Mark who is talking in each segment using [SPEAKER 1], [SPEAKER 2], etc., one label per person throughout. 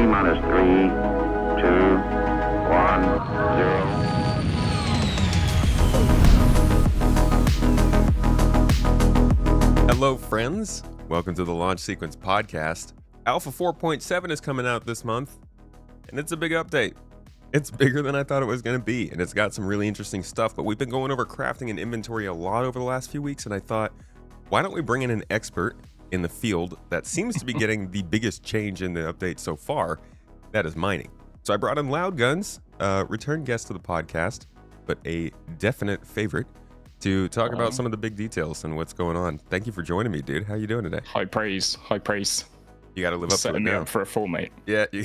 [SPEAKER 1] T-minus 3, 2, 1, 0.
[SPEAKER 2] Hello, friends. Welcome to the Launch Sequence Podcast. Alpha 4.7 is coming out this month, and it's a big update. It's bigger than I thought it was going to be, and it's got some really interesting stuff, but we've been going over crafting and inventory a lot over the last few weeks, and I thought, why don't we bring in an expert in the field that seems to be getting the biggest change in the update so far, that is mining. So I brought in LoudGuns, return guest to the podcast, but a definite favorite, to talk about some of the big details and what's going on. Thank you for joining me, dude. How you doing today?
[SPEAKER 3] High praise.
[SPEAKER 2] You got to live up to it
[SPEAKER 3] Setting me
[SPEAKER 2] now.
[SPEAKER 3] up for a fall, mate.
[SPEAKER 2] Yeah, you're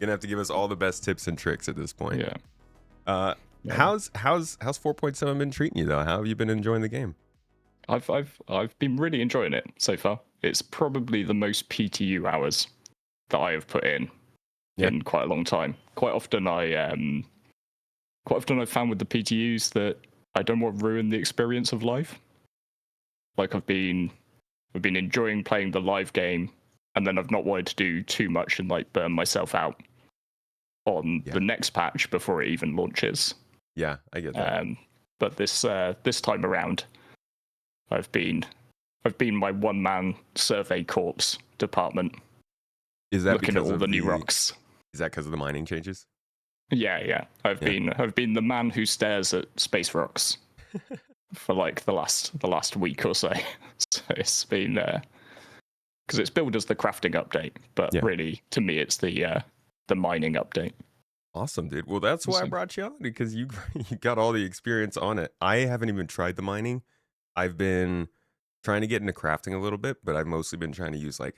[SPEAKER 2] gonna have to give us all the best tips and tricks at this point.
[SPEAKER 3] Yeah.
[SPEAKER 2] How's 4.7 been treating you though? How have you been enjoying the game?
[SPEAKER 3] I've been really enjoying it so far. It's probably the most PTU hours that I have put in quite a long time. Quite often I found with the PTUs that I don't want to ruin the experience of live. Like I've been enjoying playing the live game, and then I've not wanted to do too much and like burn myself out on the next patch before it even launches.
[SPEAKER 2] Yeah, I get that.
[SPEAKER 3] But this time around, I've been my one-man survey corps department.
[SPEAKER 2] Is that
[SPEAKER 3] looking at all the new rocks?
[SPEAKER 2] Is that because of the mining changes?
[SPEAKER 3] Yeah. I've been the man who stares at space rocks for like the last week or so. So it's been because it's billed as the crafting update, but really to me it's the mining update.
[SPEAKER 2] Awesome, dude. Well, that's why I brought you on, because you got all the experience on it. I haven't even tried the mining. I've been trying to get into crafting a little bit, but I've mostly been trying to use like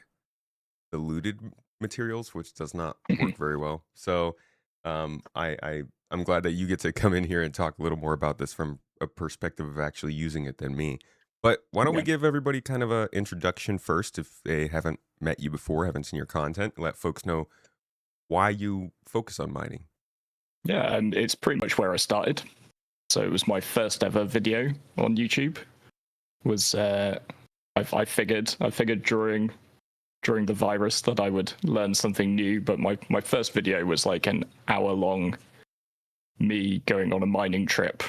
[SPEAKER 2] the looted materials, which does not work very well. So I'm glad that you get to come in here and talk a little more about this from a perspective of actually using it than me. But why don't we give everybody kind of an introduction first, if they haven't met you before, haven't seen your content, and let folks know why you focus on mining.
[SPEAKER 3] Yeah, and it's pretty much where I started. So it was my first ever video on YouTube. I figured during the virus that I would learn something new, but my first video was like an hour long, me going on a mining trip,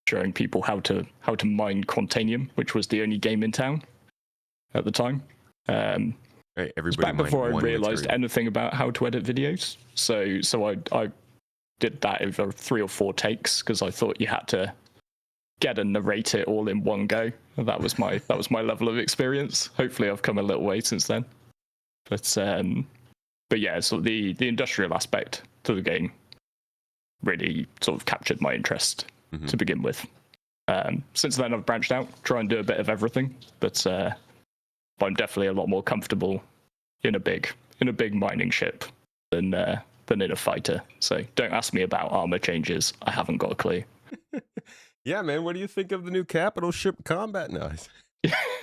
[SPEAKER 3] showing people how to mine Quantanium, which was the only game in town at the time.
[SPEAKER 2] Right, everybody
[SPEAKER 3] back before I realized anything about how to edit videos. So I did that over 3 or 4 takes because I thought you had to get and narrate it all in one go. And that was my level of experience. Hopefully I've come a little way since then. But yeah, so the industrial aspect to the game really sort of captured my interest to begin with. Since then I've branched out, try and do a bit of everything, but I'm definitely a lot more comfortable in a big mining ship than in a fighter. So don't ask me about armor changes. I haven't got a clue.
[SPEAKER 2] Yeah, man, what do you think of the new capital ship combat now?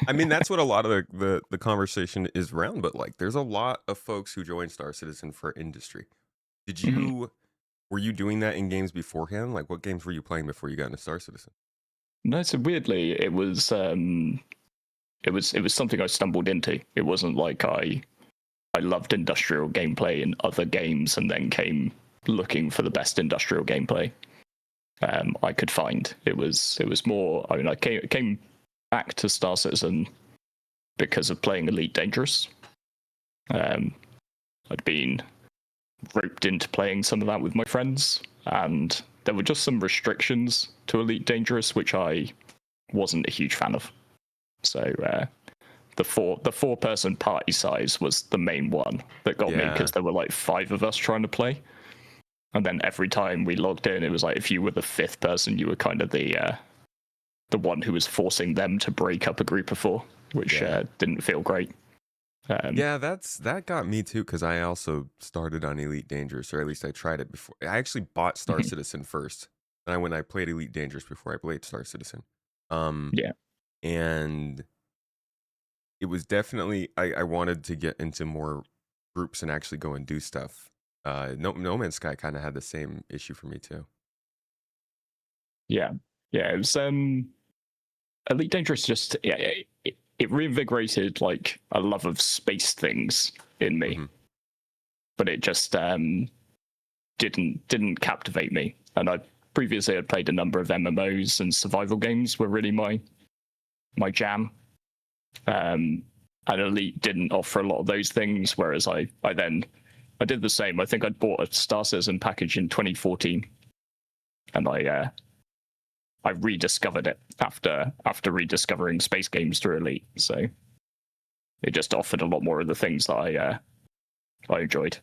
[SPEAKER 2] I mean, that's what a lot of the conversation is around, but like there's a lot of folks who join Star Citizen for industry. Did you were you doing that in games beforehand? Like what games were you playing before you got into Star Citizen?
[SPEAKER 3] No, so weirdly it was something I stumbled into. It wasn't like I loved industrial gameplay in other games and then came looking for the best industrial gameplay I could find. It was more, I mean, I came back to Star Citizen because of playing Elite Dangerous. I'd been roped into playing some of that with my friends, and there were just some restrictions to Elite Dangerous which I wasn't a huge fan of. So the four person party size was the main one that got me, because there were like 5 of us trying to play. And then every time we logged in, it was like if you were the 5th person, you were kind of the one who was forcing them to break up a group of 4, which didn't feel great.
[SPEAKER 2] That got me too, because I also started on Elite Dangerous, or at least I tried it before. I actually bought Star Citizen first, and when I played Elite Dangerous before I played Star Citizen. And it was definitely I wanted to get into more groups and actually go and do stuff. No Man's Sky kind of had the same issue for me too.
[SPEAKER 3] Yeah, it was Elite Dangerous. Just it reinvigorated like a love of space things in me. but it just didn't captivate me. And I previously had played a number of MMOs, and survival games were really my jam. And Elite didn't offer a lot of those things, whereas I did the same. I think I'd bought a Star Citizen package in 2014, and I rediscovered it after rediscovering space games through Elite. So it just offered a lot more of the things that I enjoyed.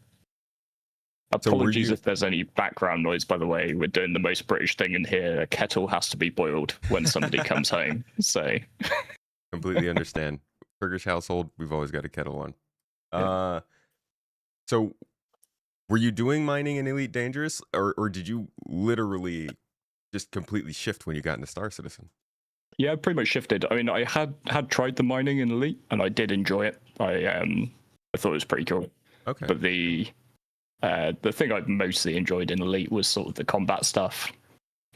[SPEAKER 3] Apologies if there's any background noise, by the way. We're doing the most British thing in here. A kettle has to be boiled when somebody comes home. So
[SPEAKER 2] completely understand. Turkish household, we've always got a kettle on. So were you doing mining in Elite Dangerous, or did you literally just completely shift when you got into Star Citizen?
[SPEAKER 3] Yeah, I pretty much shifted. I mean, I had tried the mining in Elite, and I did enjoy it. I thought it was pretty cool.
[SPEAKER 2] Okay.
[SPEAKER 3] But the thing I mostly enjoyed in Elite was sort of the combat stuff,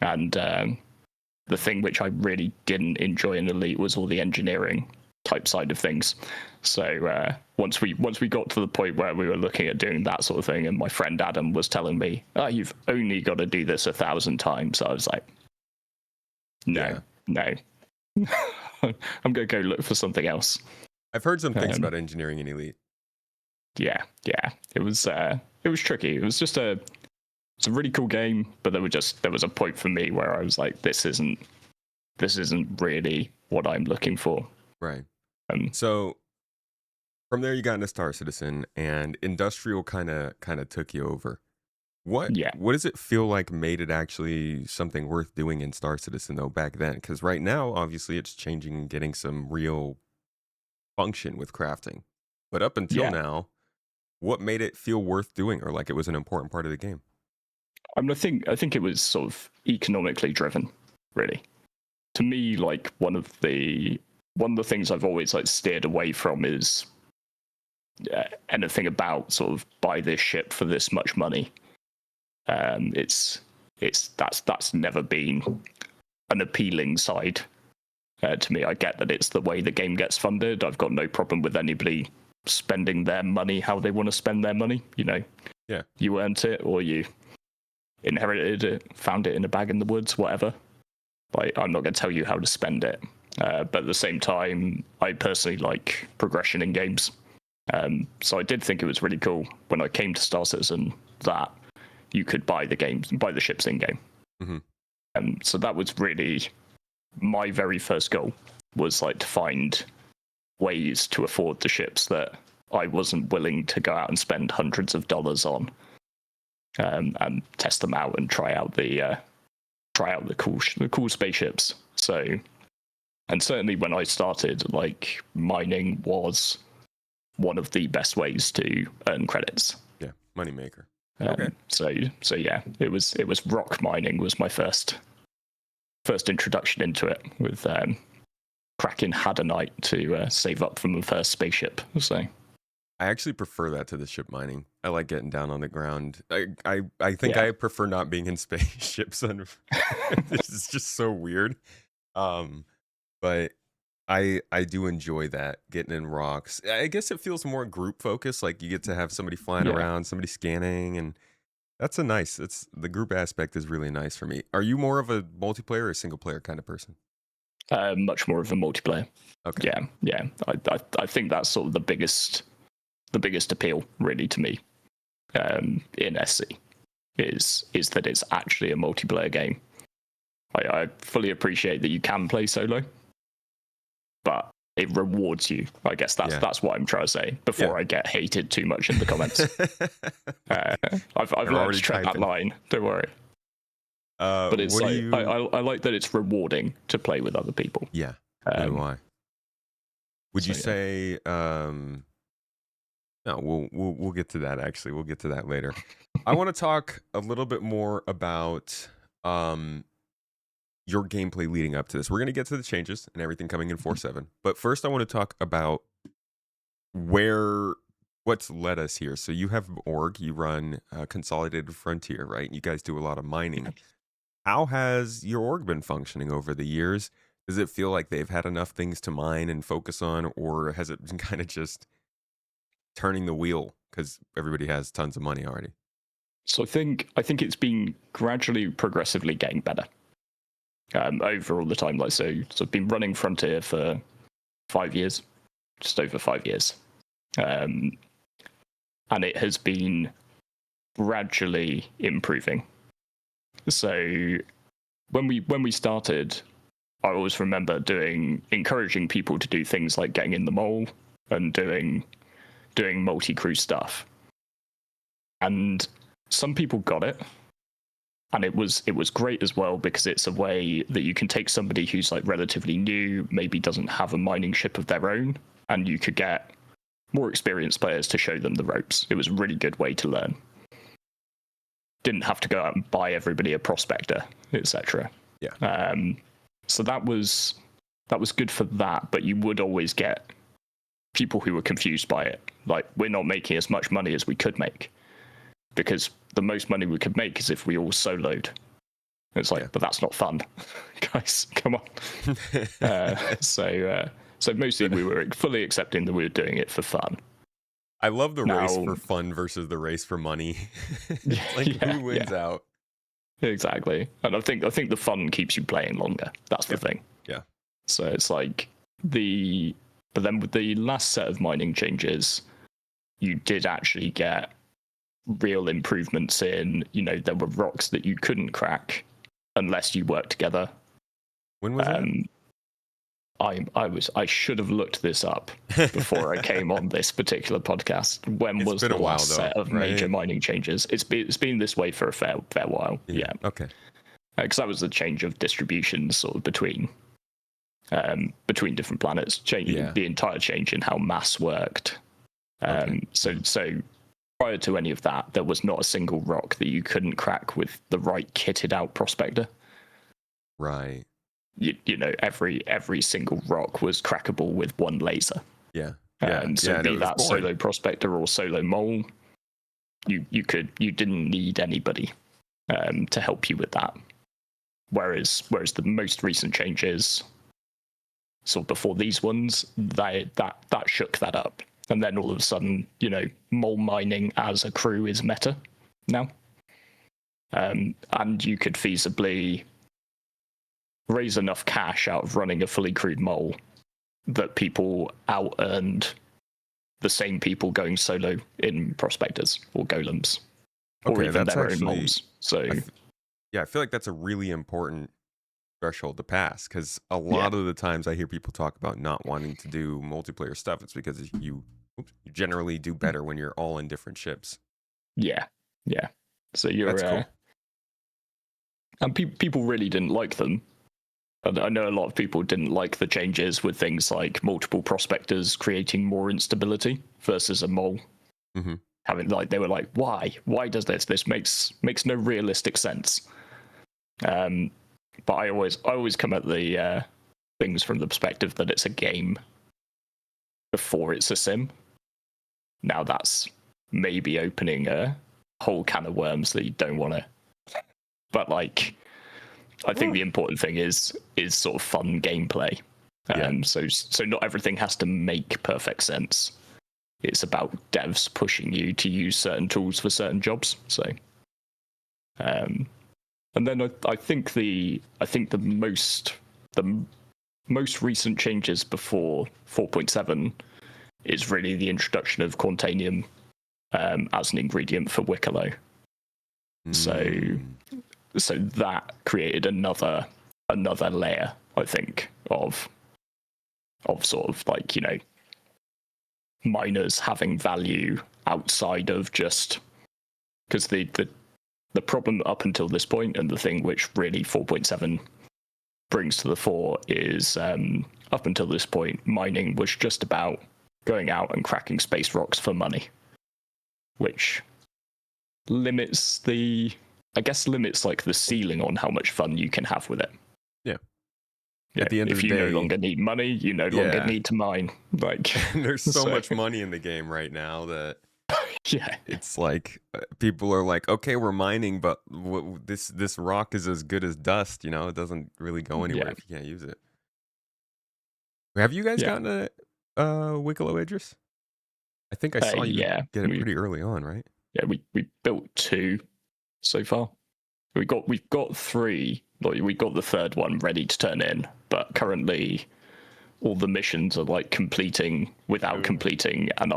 [SPEAKER 3] and the thing which I really didn't enjoy in Elite was all the engineering type side of things. So once we got to the point where we were looking at doing that sort of thing, and my friend Adam was telling me, "Oh, you've only got to do this 1,000 times," I was like, "No, no, I'm gonna go look for something else."
[SPEAKER 2] I've heard some things about engineering in Elite.
[SPEAKER 3] Yeah, it was tricky. It was just it's a really cool game, but there was a point for me where I was like, this isn't really what I'm looking for.
[SPEAKER 2] Right. So from there you got into Star Citizen, and industrial kind of took you over. What does it feel like made it actually something worth doing in Star Citizen though back then? Because right now, obviously, it's changing and getting some real function with crafting. But up until now, what made it feel worth doing, or like it was an important part of the game?
[SPEAKER 3] I mean, I think it was sort of economically driven, really. To me, like one of the things I've always like steered away from is anything about sort of buy this ship for this much money. That's never been an appealing side to me. I get that it's the way the game gets funded. I've got no problem with anybody spending their money how they want to spend their money. You know, you earned it or you inherited it, found it in a bag in the woods, whatever. Like, I'm not going to tell you how to spend it. But at the same time, I personally like progression in games. So I did think it was really cool when I came to Star Citizen that you could buy the ships in game. Mm-hmm. So that was really my very first goal, was like to find ways to afford the ships that I wasn't willing to go out and spend hundreds of dollars on, and test them out and try out the cool spaceships. So, and certainly when I started, like, mining was one of the best ways to earn credits.
[SPEAKER 2] Yeah, moneymaker.
[SPEAKER 3] Okay. So yeah, it was rock mining was my first introduction into it, with cracking Hadanite to save up from the first spaceship. So
[SPEAKER 2] I actually prefer that to the ship mining. I like getting down on the ground. I think I prefer not being in spaceships. This is just so weird. But I do enjoy that, getting in rocks. I guess it feels more group focused. Like you get to have somebody flying around, somebody scanning, and that's the group aspect is really nice for me. Are you more of a multiplayer or a single player kind of person?
[SPEAKER 3] Much more of a multiplayer. Okay. Yeah. I think that's sort of the biggest appeal really to me in SC is that it's actually a multiplayer game. I fully appreciate that you can play solo, but it rewards you. I guess that's what I'm trying to say before I get hated too much in the comments. I've learned to tread that line. Don't worry. But it's like I like that it's rewarding to play with other people.
[SPEAKER 2] Yeah. Why? Would you say? No, we'll get to that. Actually, we'll get to that later. I want to talk a little bit more about your gameplay leading up to this. We're going to get to the changes and everything coming in 4.7. But first, I want to talk about what's led us here. So you have org, you run Consolidated Frontier, right? You guys do a lot of mining. How has your org been functioning over the years? Does it feel like they've had enough things to mine and focus on, or has it been kind of just turning the wheel because everybody has tons of money already?
[SPEAKER 3] So I think it's been gradually, progressively getting better over all the time. Like so I've been running Frontier for 5 years, just over 5 years, and it has been gradually improving. So when we started, I always remember encouraging people to do things like getting in the mole and doing multi-crew stuff. And some people got it, and it was great as well, because it's a way that you can take somebody who's like relatively new, maybe doesn't have a mining ship of their own, and you could get more experienced players to show them the ropes. It was a really good way to learn. Didn't have to go out and buy everybody a prospector, etc.
[SPEAKER 2] Yeah.
[SPEAKER 3] So that was good for that, but you would always get people who were confused by it. Like, we're not making as much money as we could make, because the most money we could make is if we all soloed. It's like, but that's not fun. Guys, come on. So mostly we were fully accepting that we were doing it for fun.
[SPEAKER 2] I love the race for fun versus the race for money. Who wins out?
[SPEAKER 3] Exactly. And I think the fun keeps you playing longer. That's the thing.
[SPEAKER 2] Yeah.
[SPEAKER 3] So it's like but then with the last set of mining changes, you did actually get real improvements in, there were rocks that you couldn't crack unless you worked together.
[SPEAKER 2] When was that?
[SPEAKER 3] I should have looked this up before I came on this particular podcast. When was the last set of major mining changes? It's been this way for a fair while. Yeah.
[SPEAKER 2] Okay.
[SPEAKER 3] Because that was the change of distribution sort of between different planets, changing the entire change in how mass worked. So prior to any of that, there was not a single rock that you couldn't crack with the right kitted out prospector.
[SPEAKER 2] Right.
[SPEAKER 3] Every single rock was crackable with one laser.
[SPEAKER 2] Yeah.
[SPEAKER 3] So be that solo prospector or solo mole, you didn't need anybody to help you with that. Whereas the most recent changes, so before these ones, that shook that up. And then all of a sudden, mole mining as a crew is meta now. And you could feasibly raise enough cash out of running a fully crewed mole that people out-earned the same people going solo in prospectors or golems, or even their own moles. So
[SPEAKER 2] I feel like that's a really important threshold to pass, because a lot of the times I hear people talk about not wanting to do multiplayer stuff. It's because you generally do better when you're all in different ships.
[SPEAKER 3] Yeah. So that's cool. And people really didn't like them. I know a lot of people didn't like the changes with things like multiple prospectors creating more instability versus a mole.
[SPEAKER 2] Mm-hmm.
[SPEAKER 3] They were like, why does this? This makes no realistic sense. But I always come at the things from the perspective that it's a game before it's a sim. Now that's maybe opening a whole can of worms that you don't want to. But I think the important thing is sort of fun gameplay. So not everything has to make perfect sense. It's about devs pushing you to use certain tools for certain jobs. So, and then I think the most recent changes before 4.7 is really the introduction of Quantanium as an ingredient for Wicklow. So that created another layer, I think, of sort of miners having value outside of just, because the problem up until this point, and the thing which really 4.7 brings to the fore, is up until this point, mining was just about going out and cracking space rocks for money, which limits the ceiling on how much fun you can have with it.
[SPEAKER 2] Yeah. At the end of the day,
[SPEAKER 3] if you no longer need money, you no longer need to mine.
[SPEAKER 2] There's so much money in the game right now that it's like people are like, okay, we're mining, but this rock is as good as dust. It doesn't really go anywhere if you can't use it. Have you guys gotten a Wicklow, Idris? I think I saw you
[SPEAKER 3] Yeah,
[SPEAKER 2] get it pretty early on, right?
[SPEAKER 3] yeah, we built 2 so far. We've got 3. Like, we got the third one ready to turn in, but currently all the missions are like completing without completing, and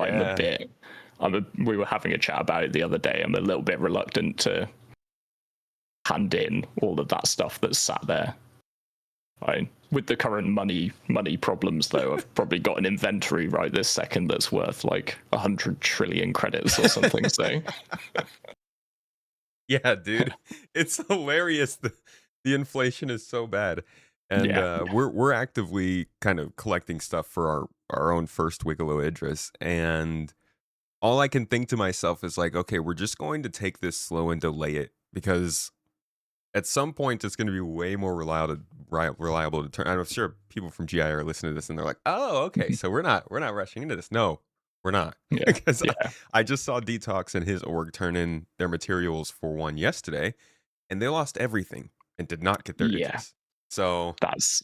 [SPEAKER 3] we were having a chat about it the other day. I'm a little bit reluctant to hand in all of that stuff that's sat there. With the current money problems, though, I've probably got an inventory right this second that's worth like 100 trillion credits or something. So,
[SPEAKER 2] Yeah, dude, it's hilarious. The inflation is so bad, and
[SPEAKER 3] yeah,
[SPEAKER 2] we're actively kind of collecting stuff for our own first Wiggalo Idris, and all I can think to myself is like, okay, we're just going to take this slow and delay it because at some point it's going to be way more reliable to turn. I'm sure people from GI are listening to this and they're like, oh, okay, so we're not rushing into this. No, we're not,
[SPEAKER 3] yeah,
[SPEAKER 2] because
[SPEAKER 3] yeah,
[SPEAKER 2] I just saw Detox and his org turn in their materials for one yesterday, and they lost everything and did not get their
[SPEAKER 3] yeah.
[SPEAKER 2] Idris. So
[SPEAKER 3] That's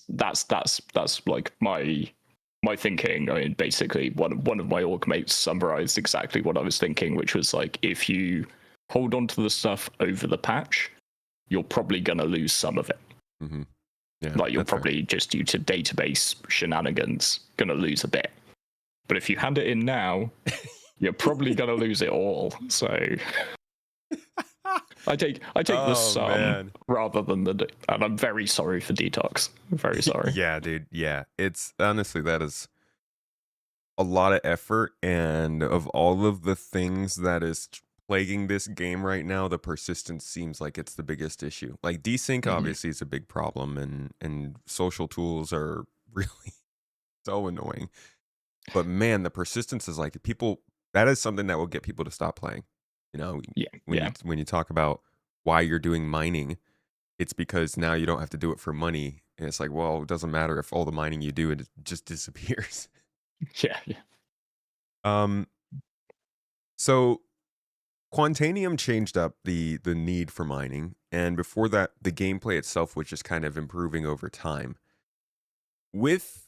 [SPEAKER 3] like my thinking. I mean, basically, one of my org mates summarized exactly what I was thinking, which was like, if you hold on to the stuff over the patch, you're probably gonna lose some of it.
[SPEAKER 2] mhm. Yeah,
[SPEAKER 3] Like, you're
[SPEAKER 2] that's fair.
[SPEAKER 3] probably just due to database shenanigans gonna lose a bit. But if you hand it in now, you're probably gonna lose it all. So I take the
[SPEAKER 2] Oh,
[SPEAKER 3] sum
[SPEAKER 2] man.
[SPEAKER 3] rather than and I'm very sorry for Detox. I'm very sorry.
[SPEAKER 2] Yeah, dude. Yeah, it's honestly, that is a lot of effort, and of all of the things that is plaguing this game right now, the persistence seems like it's the biggest issue. Like desync
[SPEAKER 3] Mhm.
[SPEAKER 2] obviously is a big problem, and social tools are really so annoying. But man, the persistence is like people, that is something that will get people to stop playing. You know,
[SPEAKER 3] Yeah, yeah,
[SPEAKER 2] when you talk about why you're doing mining, it's because now you don't have to do it for money. And it's like, well, it doesn't matter if all the mining you do, it just disappears.
[SPEAKER 3] yeah, yeah.
[SPEAKER 2] Um, so Quantanium changed up the need for mining, and before that, the gameplay itself was just kind of improving over time. With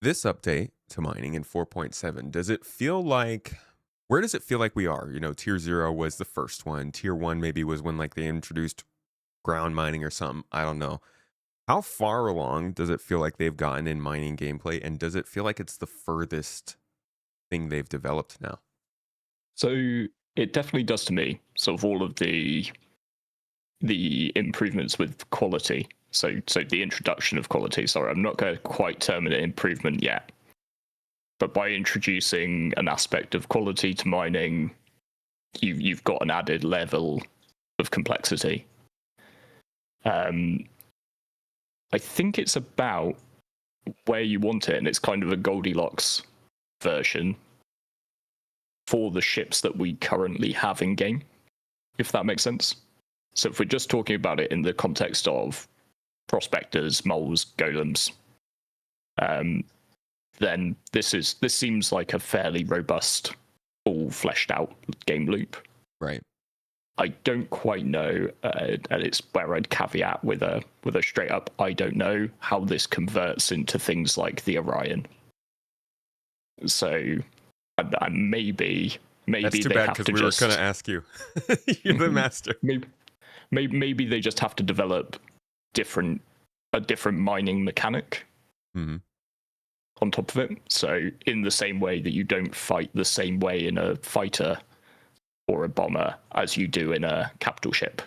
[SPEAKER 2] this update to mining in 4.7, does it feel like, where does it feel like we are? You know, tier 0 was the first one. Tier 1 maybe was when like they introduced ground mining or something. I don't know. How far along does it feel like they've gotten in mining gameplay, and does it feel like it's the furthest thing they've developed now?
[SPEAKER 3] So it definitely does to me. Sort of all of the improvements with quality. So the introduction of quality. Sorry, I'm not going to quite term it an improvement yet. But by introducing an aspect of quality to mining, you've got an added level of complexity. I think it's about where you want it, and it's kind of a Goldilocks version for the ships that we currently have in game, if that makes sense. So if we're just talking about it in the context of prospectors, moles, golems, then this seems like a fairly robust, all fleshed out game loop.
[SPEAKER 2] Right.
[SPEAKER 3] I don't quite know, and it's where I'd caveat with a straight up, I don't know how this converts into things like the Orion. So, maybe
[SPEAKER 2] That's too
[SPEAKER 3] they
[SPEAKER 2] bad,
[SPEAKER 3] have
[SPEAKER 2] because
[SPEAKER 3] to
[SPEAKER 2] we
[SPEAKER 3] just
[SPEAKER 2] were going to ask you. You're the master.
[SPEAKER 3] maybe they just have to develop a different mining mechanic
[SPEAKER 2] Mm-hmm.
[SPEAKER 3] on top of it. So in the same way that you don't fight the same way in a fighter or a bomber as you do in a capital ship,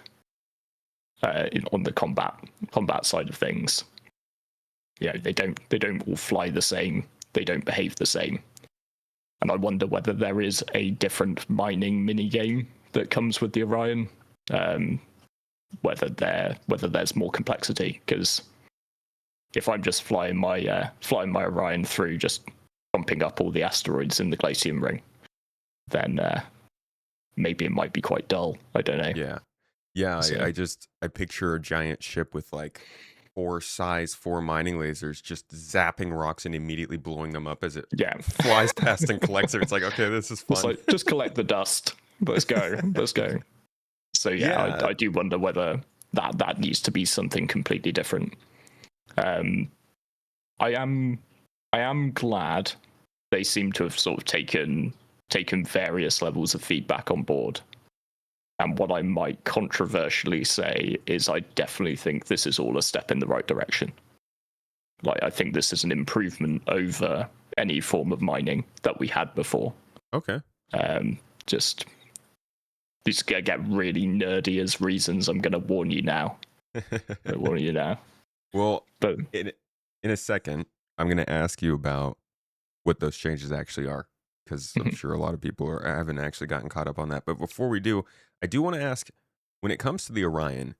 [SPEAKER 3] on the combat side of things, they don't all fly the same. They don't behave the same. And I wonder whether there is a different mining mini game that comes with the Orion. Whether there's more complexity, because if I'm just flying my Orion through, just bumping up all the asteroids in the Glacium ring, then maybe it might be quite dull. I don't know.
[SPEAKER 2] Yeah.
[SPEAKER 3] So,
[SPEAKER 2] I picture a giant ship with like 4 mining lasers just zapping rocks and immediately blowing them up as it
[SPEAKER 3] yeah,
[SPEAKER 2] flies past and collects it. It's like, okay, this is
[SPEAKER 3] it's
[SPEAKER 2] fun.
[SPEAKER 3] like, just collect the dust. Let's go. So
[SPEAKER 2] Yeah.
[SPEAKER 3] I do wonder whether that needs to be something completely different. I am glad they seem to have sort of taken taken various levels of feedback on board. And what I might controversially say is I definitely think this is all a step in the right direction. Like, I think this is an improvement over any form of mining that we had before.
[SPEAKER 2] Okay.
[SPEAKER 3] Just these get really nerdy as reasons. I'm going to warn you now.
[SPEAKER 2] Well,
[SPEAKER 3] But
[SPEAKER 2] in a second, I'm going to ask you about what those changes actually are, because I'm sure a lot of people haven't actually gotten caught up on that. But before we do, I do want to ask, when it comes to the Orion,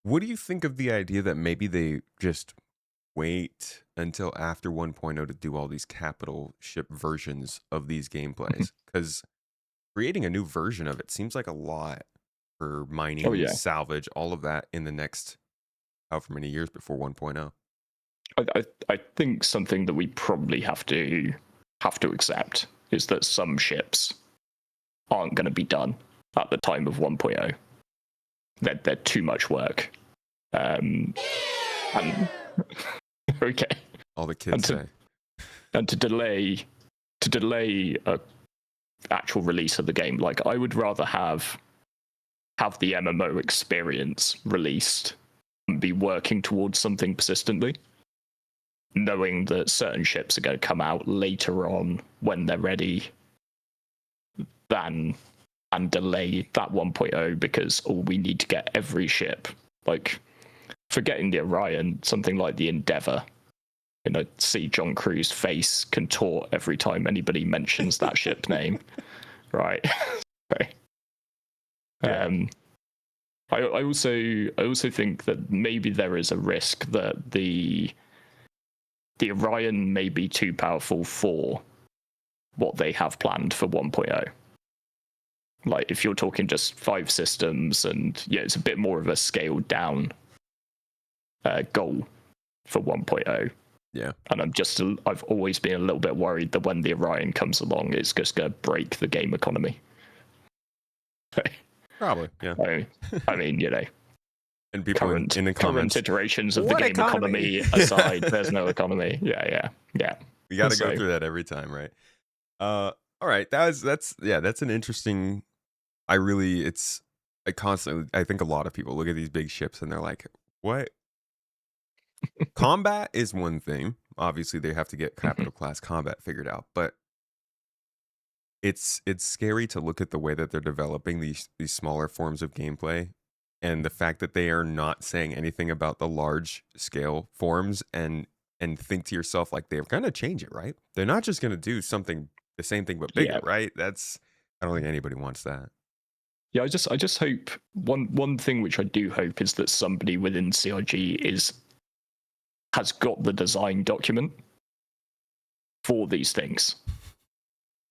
[SPEAKER 2] what do you think of the idea that maybe they just wait until after 1.0 to do all these capital ship versions of these gameplays? Because creating a new version of it seems like a lot for mining, salvage, all of that in the next however many years before 1.0.
[SPEAKER 3] I think something that we probably have to accept is that some ships aren't going to be done at the time of 1.0. They're too much work. And okay.
[SPEAKER 2] All the kids say.
[SPEAKER 3] And to delay a actual release of the game, like, I would rather have the MMO experience released and be working towards something persistently, knowing that certain ships are going to come out later on when they're ready, and delay that 1.0 because we need to get every ship. Like, forgetting the Orion, something like the Endeavour. See John Crew's face contort every time anybody mentions that ship name, right? I also think that maybe there is a risk that the Orion may be too powerful for what they have planned for 1.0. Like, if you're talking just 5 systems, and it's a bit more of a scaled down goal for 1.0.
[SPEAKER 2] Yeah.
[SPEAKER 3] And I've always been a little bit worried that when the Orion comes along, it's just going to break the game economy.
[SPEAKER 2] Probably, yeah.
[SPEAKER 3] I mean,
[SPEAKER 2] and people in the comments,
[SPEAKER 3] current iterations of the game economy aside, there's no economy. Yeah.
[SPEAKER 2] We got to go through that every time, right? All right, that's an interesting. I think a lot of people look at these big ships and they're like, what? Combat is one thing. Obviously, they have to get capital class combat figured out, but it's scary to look at the way that they're developing these smaller forms of gameplay, and the fact that they are not saying anything about the large scale forms, and think to yourself, like, they're gonna change it, right? They're not just gonna do the same thing but bigger, right? I don't think anybody wants that.
[SPEAKER 3] Yeah, I just hope one thing which I do hope is that somebody within CIG has got the design document for these things.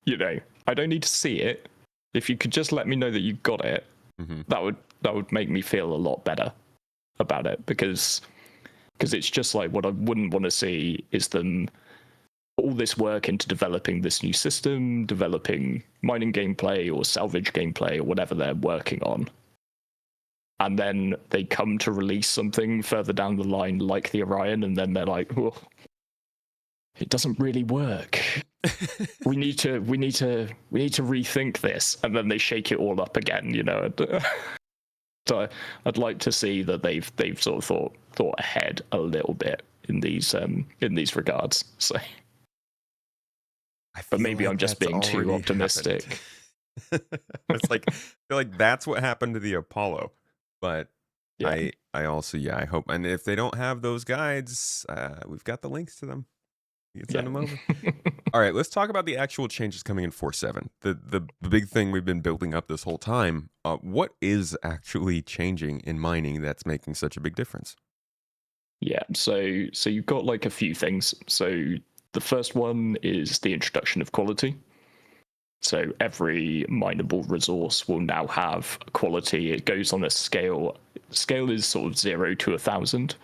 [SPEAKER 3] I don't need to see it. If you could just let me know that you got it, that would make me feel a lot better about it, because it's just like, what I wouldn't want to see is them all this work into developing this new system, developing mining gameplay or salvage gameplay or whatever they're working on, and then they come to release something further down the line like the Orion, and then they're like, well, it doesn't really work. we need to rethink this, and then they shake it all up again, So I'd like to see that they've sort of thought ahead a little bit in these regards. So, but maybe I'm just being too optimistic.
[SPEAKER 2] It's like, I feel like that's what happened to the Apollo, but I also I hope, and if they don't have those guides, we've got the links to them. You can send them over. All right, let's talk about the actual changes coming in 4.7. The big thing we've been building up this whole time. What is actually changing in mining that's making such a big difference?
[SPEAKER 3] Yeah, so you've got like a few things. So the first one is the introduction of quality. So every mineable resource will now have quality. It goes on a scale. Scale is sort of 0 to 1,000.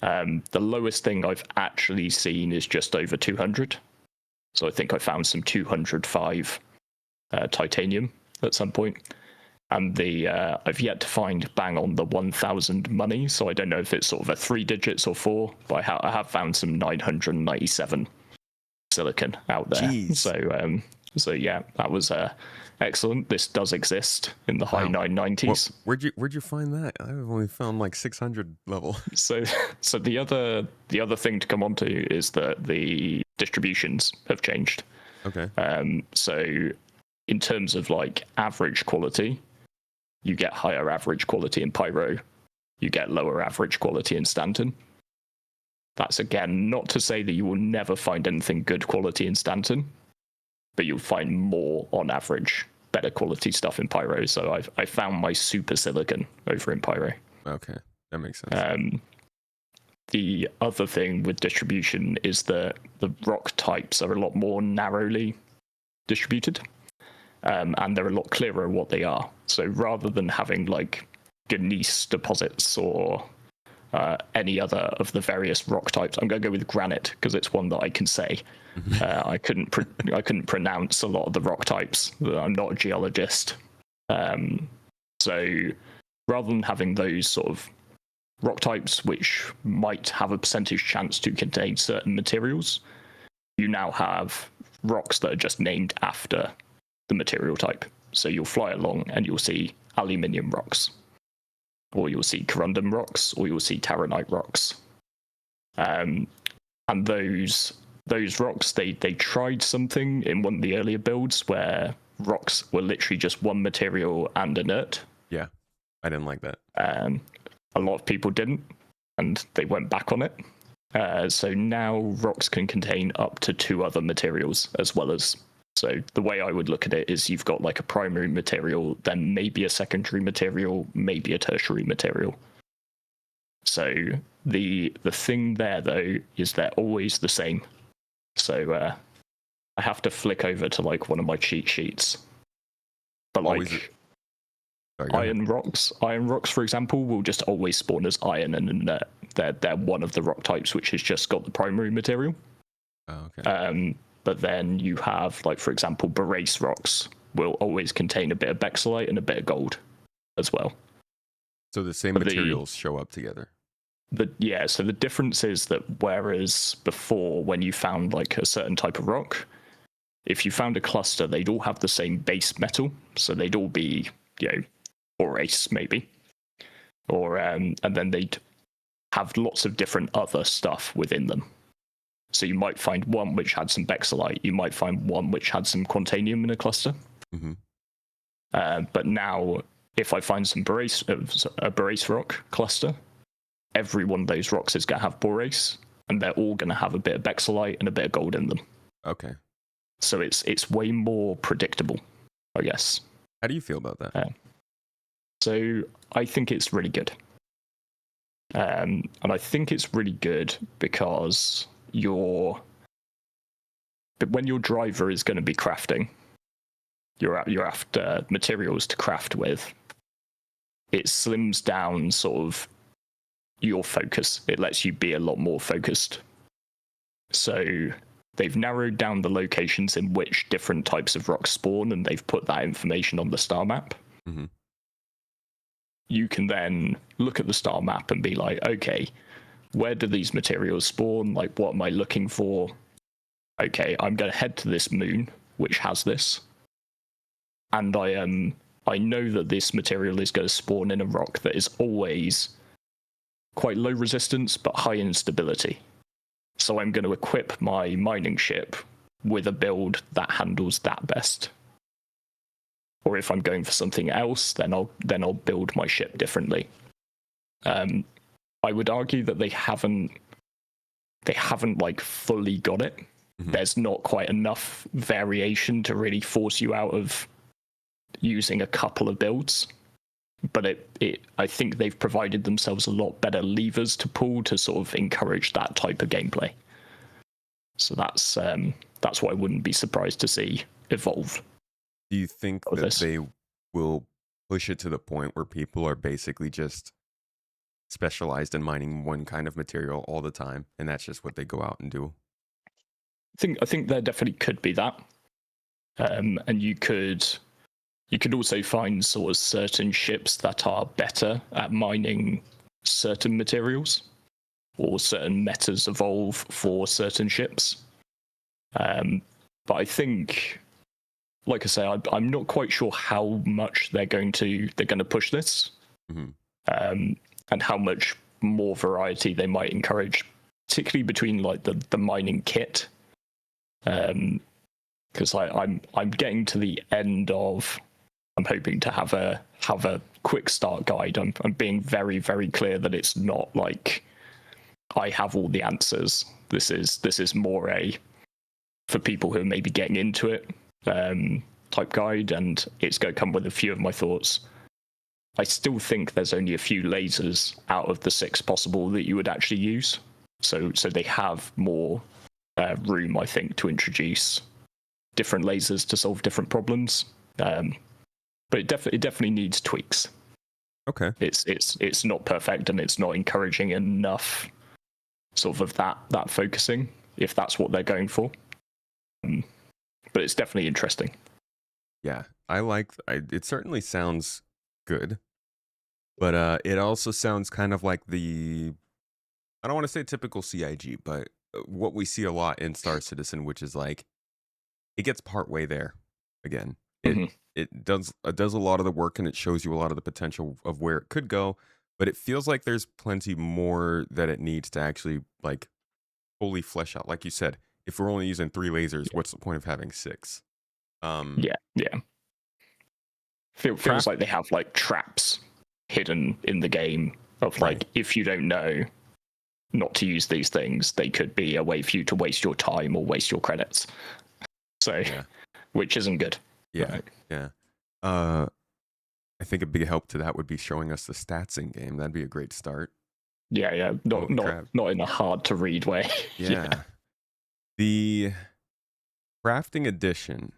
[SPEAKER 3] The lowest thing I've actually seen is just over 200. So I think I found some 205 titanium at some point. And I've yet to find bang on the 1,000 money. So I don't know if it's sort of a 3 digits or 4, but I have found some 997 silicon out there.
[SPEAKER 2] Jeez.
[SPEAKER 3] So So yeah, that was excellent. This does exist in the high
[SPEAKER 2] Wow.
[SPEAKER 3] 990s.
[SPEAKER 2] Where'd you find that? I've only found like 600 level.
[SPEAKER 3] So the other thing to come onto is that the distributions have changed.
[SPEAKER 2] Okay.
[SPEAKER 3] So in terms of like average quality, you get higher average quality in Pyro, you get lower average quality in Stanton. That's again not to say that you will never find anything good quality in Stanton, but you'll find more on average better quality stuff in Pyro. So I found my super silicon over in Pyro.
[SPEAKER 2] Okay, that makes sense.
[SPEAKER 3] The other thing with distribution is that the rock types are a lot more narrowly distributed, and they're a lot clearer what they are. So rather than having like gneiss deposits or any other of the various rock types, I'm going to go with granite because it's one that I can say. I couldn't pronounce a lot of the rock types. I'm not a geologist, so rather than having those sort of rock types which might have a percentage chance to contain certain materials, you now have rocks that are just named after the material type. So you'll fly along and you'll see aluminium rocks, or you'll see corundum rocks, or you'll see taronite rocks. And those rocks, they tried something in one of the earlier builds where rocks were literally just one material and inert.
[SPEAKER 2] Yeah, I didn't like that.
[SPEAKER 3] A lot of people didn't, and they went back on it. So now rocks can contain up to 2 other materials as well as. So the way I would look at it is you've got like a primary material, then maybe a secondary material, maybe a tertiary material. So the thing there though is they're always the same. So I have to flick over to like one of my cheat sheets. But like iron rocks, for example, will just always spawn as iron, and they're one of the rock types which has just got the primary material.
[SPEAKER 2] Oh, okay.
[SPEAKER 3] But then you have, like, for example, Borace rocks will always contain a bit of bexolite and a bit of gold as well.
[SPEAKER 2] So the same materials show up together.
[SPEAKER 3] So the difference is that whereas before, when you found like a certain type of rock, if you found a cluster, they'd all have the same base metal. So they'd all be, Borace maybe. Or and then they'd have lots of different other stuff within them. So you might find one which had some bexolite. You might find one which had some quantanium in a cluster.
[SPEAKER 2] Mm-hmm.
[SPEAKER 3] But now, if I find a Borace rock cluster, every one of those rocks is going to have Borace, and they're all going to have a bit of bexolite and a bit of gold in them.
[SPEAKER 2] Okay.
[SPEAKER 3] So it's way more predictable, I guess.
[SPEAKER 2] How do you feel about that?
[SPEAKER 3] So I think it's really good. And I think it's really good because when your driver is going to be crafting, you're after materials to craft with, it slims down sort of your focus. It lets you be a lot more focused. So they've narrowed down the locations in which different types of rocks spawn, and they've put that information on the star map.
[SPEAKER 2] Mm-hmm.
[SPEAKER 3] You can then look at the star map and be like, okay, where do these materials spawn? Like, what am I looking for? Okay, I'm going to head to this moon, which has this. And I know that this material is going to spawn in a rock that is always quite low resistance, but high instability. So I'm going to equip my mining ship with a build that handles that best. Or if I'm going for something else, then I'll build my ship differently. I would argue that they haven't like fully got it. Mm-hmm. There's not quite enough variation to really force you out of using a couple of builds. But I think they've provided themselves a lot better levers to pull to sort of encourage that type of gameplay. So that's what I wouldn't be surprised to see evolve.
[SPEAKER 2] Do you think that they will push it to the point where people are basically just specialized in mining one kind of material all the time, and that's just what they go out and do?
[SPEAKER 3] I think there definitely could be that, and you could also find sort of certain ships that are better at mining certain materials, or certain metas evolve for certain ships. But I think like I say, I'm not quite sure how much they're going to push this, and how much more variety they might encourage, particularly between like the mining kit. Because I'm getting to the end of. I'm hoping to have a quick start guide. I'm being very, very clear that it's not like I have all the answers. This is more a for people who are maybe getting into it type guide, and it's going to come with a few of my thoughts. I still think there's only a few lasers out of the 6 possible that you would actually use. So they have more room, I think, to introduce different lasers to solve different problems. But it definitely needs tweaks.
[SPEAKER 2] Okay.
[SPEAKER 3] It's not perfect, and it's not encouraging enough sort of that focusing, if that's what they're going for. But it's definitely interesting.
[SPEAKER 2] Yeah, it certainly sounds good, but it also sounds kind of like I don't want to say typical CIG, but what we see a lot in Star Citizen, which is like it gets partway there again. It does a lot of the work, and it shows you a lot of the potential of where it could go, but it feels like there's plenty more that it needs to actually like fully flesh out. Like you said, if we're only using 3 lasers, what's the point of having 6?
[SPEAKER 3] Yeah. Feels like they have like traps hidden in the game of like, if you don't know not to use these things, they could be a way for you to waste your time or waste your credits. So, which isn't good.
[SPEAKER 2] Yeah, right. Yeah. I think a big help to that would be showing us the stats in game. That'd be a great start.
[SPEAKER 3] Yeah. Not in a hard to read way.
[SPEAKER 2] Yeah. The crafting edition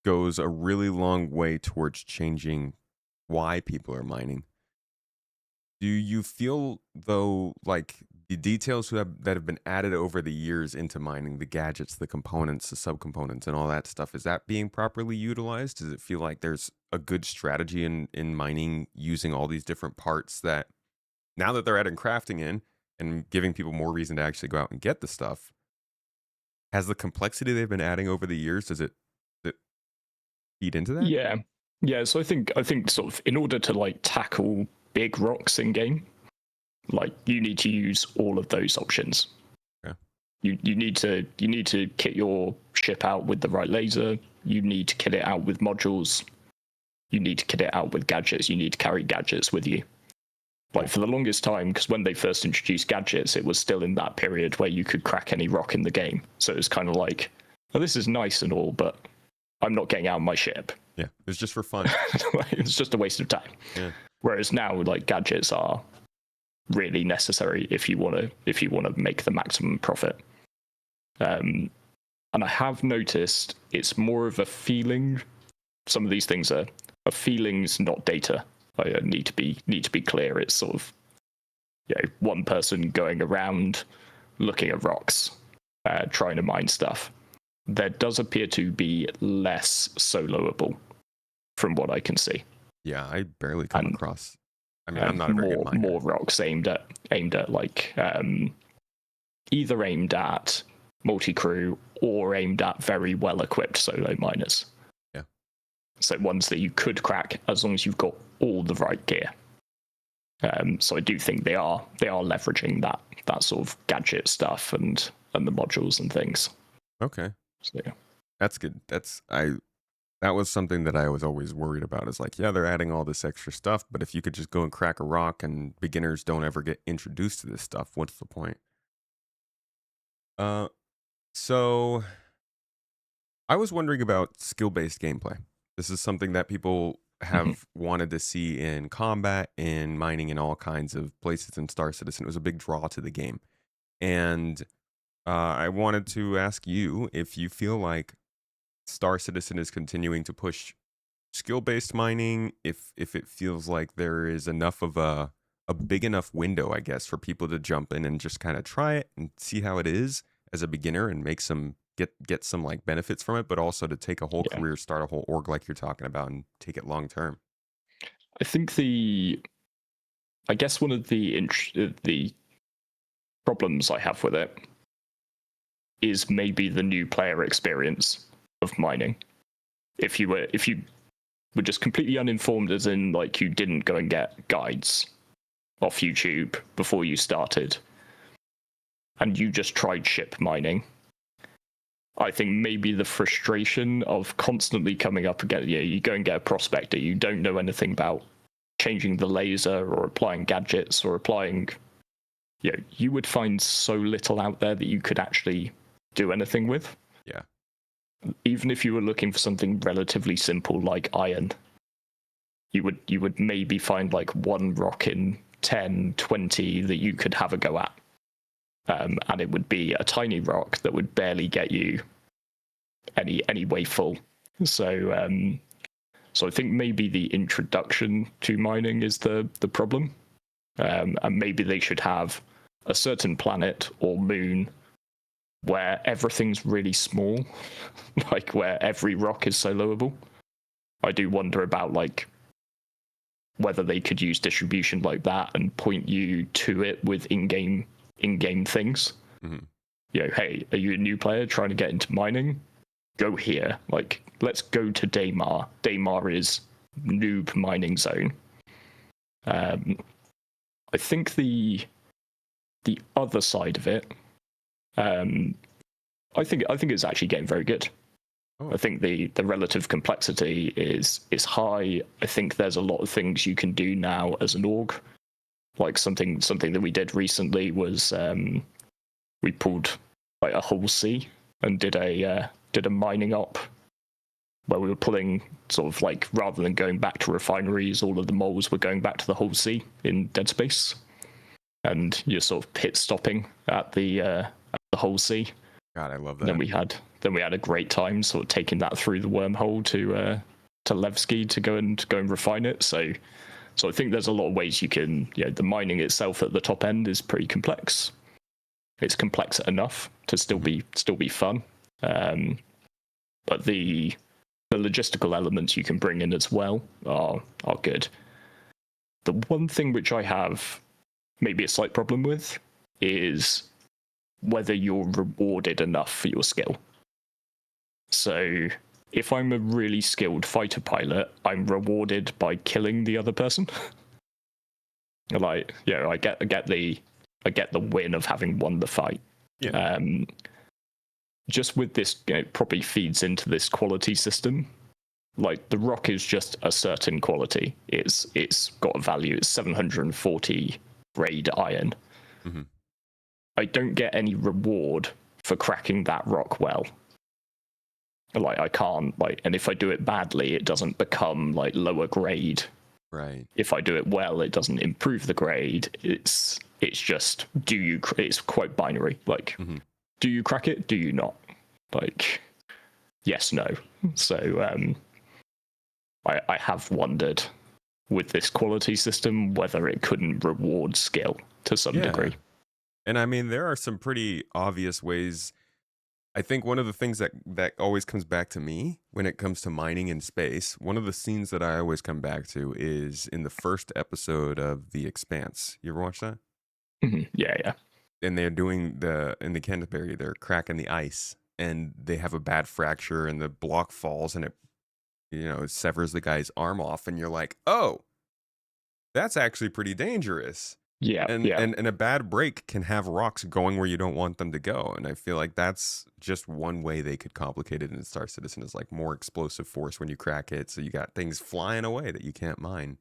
[SPEAKER 2] goes a really long way towards changing why people are mining. Do you feel, though, like the details that have been added over the years into mining, the gadgets, the components, the subcomponents, and all that stuff, is that being properly utilized? Does it feel like there's a good strategy in mining using all these different parts that now that they're adding crafting in and giving people more reason to actually go out and get the stuff, has the complexity they've been adding over the years, does it feed into that?
[SPEAKER 3] Yeah. So I think sort of in order to like tackle big rocks in game, like you need to use all of those options.
[SPEAKER 2] Yeah.
[SPEAKER 3] You need to kit your ship out with the right laser. You need to kit it out with modules. You need to kit it out with gadgets. You need to carry gadgets with you. Like for the longest time, because when they first introduced gadgets, it was still in that period where you could crack any rock in the game. So it was kind of like, oh, this is nice and all, but I'm not getting out of my ship.
[SPEAKER 2] Yeah, it's just for fun.
[SPEAKER 3] It's just a waste of time.
[SPEAKER 2] Yeah.
[SPEAKER 3] Whereas now, like gadgets are really necessary if you want to make the maximum profit. And I have noticed it's more of a feeling. Some of these things are feelings, not data. I need to be clear. It's sort of one person going around looking at rocks, trying to mine stuff. There does appear to be less soloable from what I can see.
[SPEAKER 2] Yeah, I barely come across. I mean, I'm not a very good miner.
[SPEAKER 3] More rocks aimed at like either aimed at multi-crew or aimed at very well-equipped solo miners.
[SPEAKER 2] Yeah.
[SPEAKER 3] So ones that you could crack as long as you've got all the right gear. So I do think they are leveraging that sort of gadget stuff and the modules and things.
[SPEAKER 2] Okay.
[SPEAKER 3] So yeah.
[SPEAKER 2] That's good. That was something that I was always worried about, is like, yeah, they're adding all this extra stuff, but if you could just go and crack a rock and beginners don't ever get introduced to this stuff, what's the point? So I was wondering about skill-based gameplay. This is something that people have wanted to see in combat, in mining, in all kinds of places in Star Citizen. It was a big draw to the game. And I wanted to ask you if you feel like Star Citizen is continuing to push skill-based mining, if it feels like there is enough of a big enough window, I guess, for people to jump in and just kind of try it and see how it is as a beginner and make some get some like benefits from it, but also to take a whole career, start a whole org like you're talking about, and take it long term.
[SPEAKER 3] I think I guess one of the problems I have with it is maybe the new player experience of mining. if you were just completely uninformed, as in like you didn't go and get guides off YouTube before you started, and you just tried ship mining, I think maybe the frustration of constantly coming up again, you go and get a prospector, you don't know anything about changing the laser or applying gadgets or applying, you would find so little out there that you could actually do anything with.
[SPEAKER 2] Yeah.
[SPEAKER 3] Even if you were looking for something relatively simple like iron, you would maybe find like one rock in 10, 20 that you could have a go at. And it would be a tiny rock that would barely get you any way full. So I think maybe the introduction to mining is the problem. And maybe they should have a certain planet or moon where everything's really small, like where every rock is so lowable. I do wonder about like whether they could use distribution like that and point you to it with in-game things.
[SPEAKER 2] Mm-hmm.
[SPEAKER 3] Hey, are you a new player trying to get into mining? Go here. Like, let's go to Daymar. Daymar is noob mining zone. I think the other side of it, I think it's actually getting very good. Oh. I think the relative complexity is high. I think there's a lot of things you can do now as an org. Like something that we did recently was we pulled like a whole sea and did a mining op where we were pulling sort of like, rather than going back to refineries, all of the moles were going back to the whole sea in Dead Space, and you're sort of pit stopping at the whole sea.
[SPEAKER 2] God, I love that.
[SPEAKER 3] Then we had a great time sort of taking that through the wormhole to Levski to go and refine it. So I think there's a lot of ways you can, the mining itself at the top end is pretty complex. It's complex enough to still be fun. But the logistical elements you can bring in as well are good. The one thing which I have maybe a slight problem with is whether you're rewarded enough for your skill. So if I'm a really skilled fighter pilot, I'm rewarded by killing the other person. Like, I get the win of having won the fight.
[SPEAKER 2] Yeah.
[SPEAKER 3] Just with this, it probably feeds into this quality system. Like, the rock is just a certain quality. It's got a value. It's 740 grade iron.
[SPEAKER 2] Mm-hmm.
[SPEAKER 3] I don't get any reward for cracking that rock well. Like, I can't, like, and if I do it badly, it doesn't become like lower grade.
[SPEAKER 2] Right.
[SPEAKER 3] If I do it well, it doesn't improve the grade. It's just, it's quite binary. Like, mm-hmm. Do you crack it? Do you not? Like, yes, no. So I have wondered with this quality system whether it couldn't reward skill to some degree.
[SPEAKER 2] And I mean, there are some pretty obvious ways. I think one of the things that always comes back to me when it comes to mining in space, one of the scenes that I always come back to is in the first episode of The Expanse. You ever watch that?
[SPEAKER 3] Mm-hmm. Yeah.
[SPEAKER 2] And they're doing in the Canterbury, they're cracking the ice, and they have a bad fracture, and the block falls, and it severs the guy's arm off, and you're like, oh, that's actually pretty dangerous.
[SPEAKER 3] Yeah.
[SPEAKER 2] And a bad break can have rocks going where you don't want them to go. And I feel like that's just one way they could complicate it in Star Citizen, is like more explosive force when you crack it. So you got things flying away that you can't mine.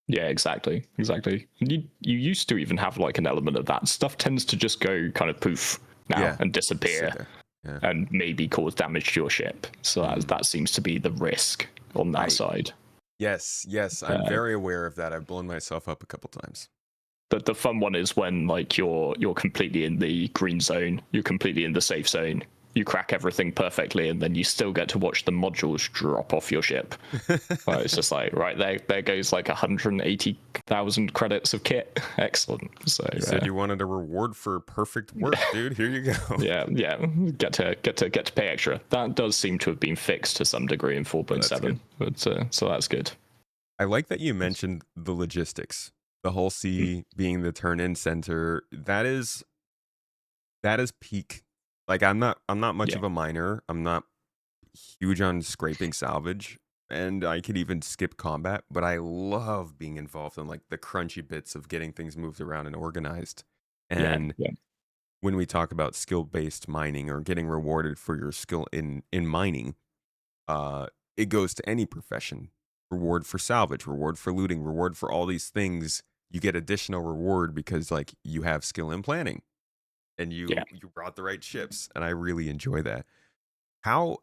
[SPEAKER 3] Yeah, exactly. You used to even have like an element of that. Stuff tends to just go kind of poof now and disappear and maybe cause damage to your ship. So that seems to be the risk on that side.
[SPEAKER 2] Yes. I'm very aware of that. I've blown myself up a couple times.
[SPEAKER 3] The fun one is when like you're completely in the green zone, you're completely in the safe zone, you crack everything perfectly, and then you still get to watch the modules drop off your ship. It's just like, right, there goes like 180,000 credits of kit. Excellent. So
[SPEAKER 2] you said you wanted a reward for perfect work, dude. Here you go.
[SPEAKER 3] Yeah. Get to pay extra. That does seem to have been fixed to some degree in 4.7, but so that's good.
[SPEAKER 2] I like that you mentioned the logistics. The whole sea being the turn-in center, that is peak. Like, I'm not much of a miner. I'm not huge on scraping salvage, and I could even skip combat, but I love being involved in like the crunchy bits of getting things moved around and organized.
[SPEAKER 3] Yeah,
[SPEAKER 2] And
[SPEAKER 3] yeah,
[SPEAKER 2] when we talk about skill-based mining or getting rewarded for your skill in mining, uh, it goes to any profession. Reward for salvage, reward for looting, reward for all these things. You get additional reward because like you have skill in planning and
[SPEAKER 3] yeah.
[SPEAKER 2] you brought the right ships, and I really enjoy that. How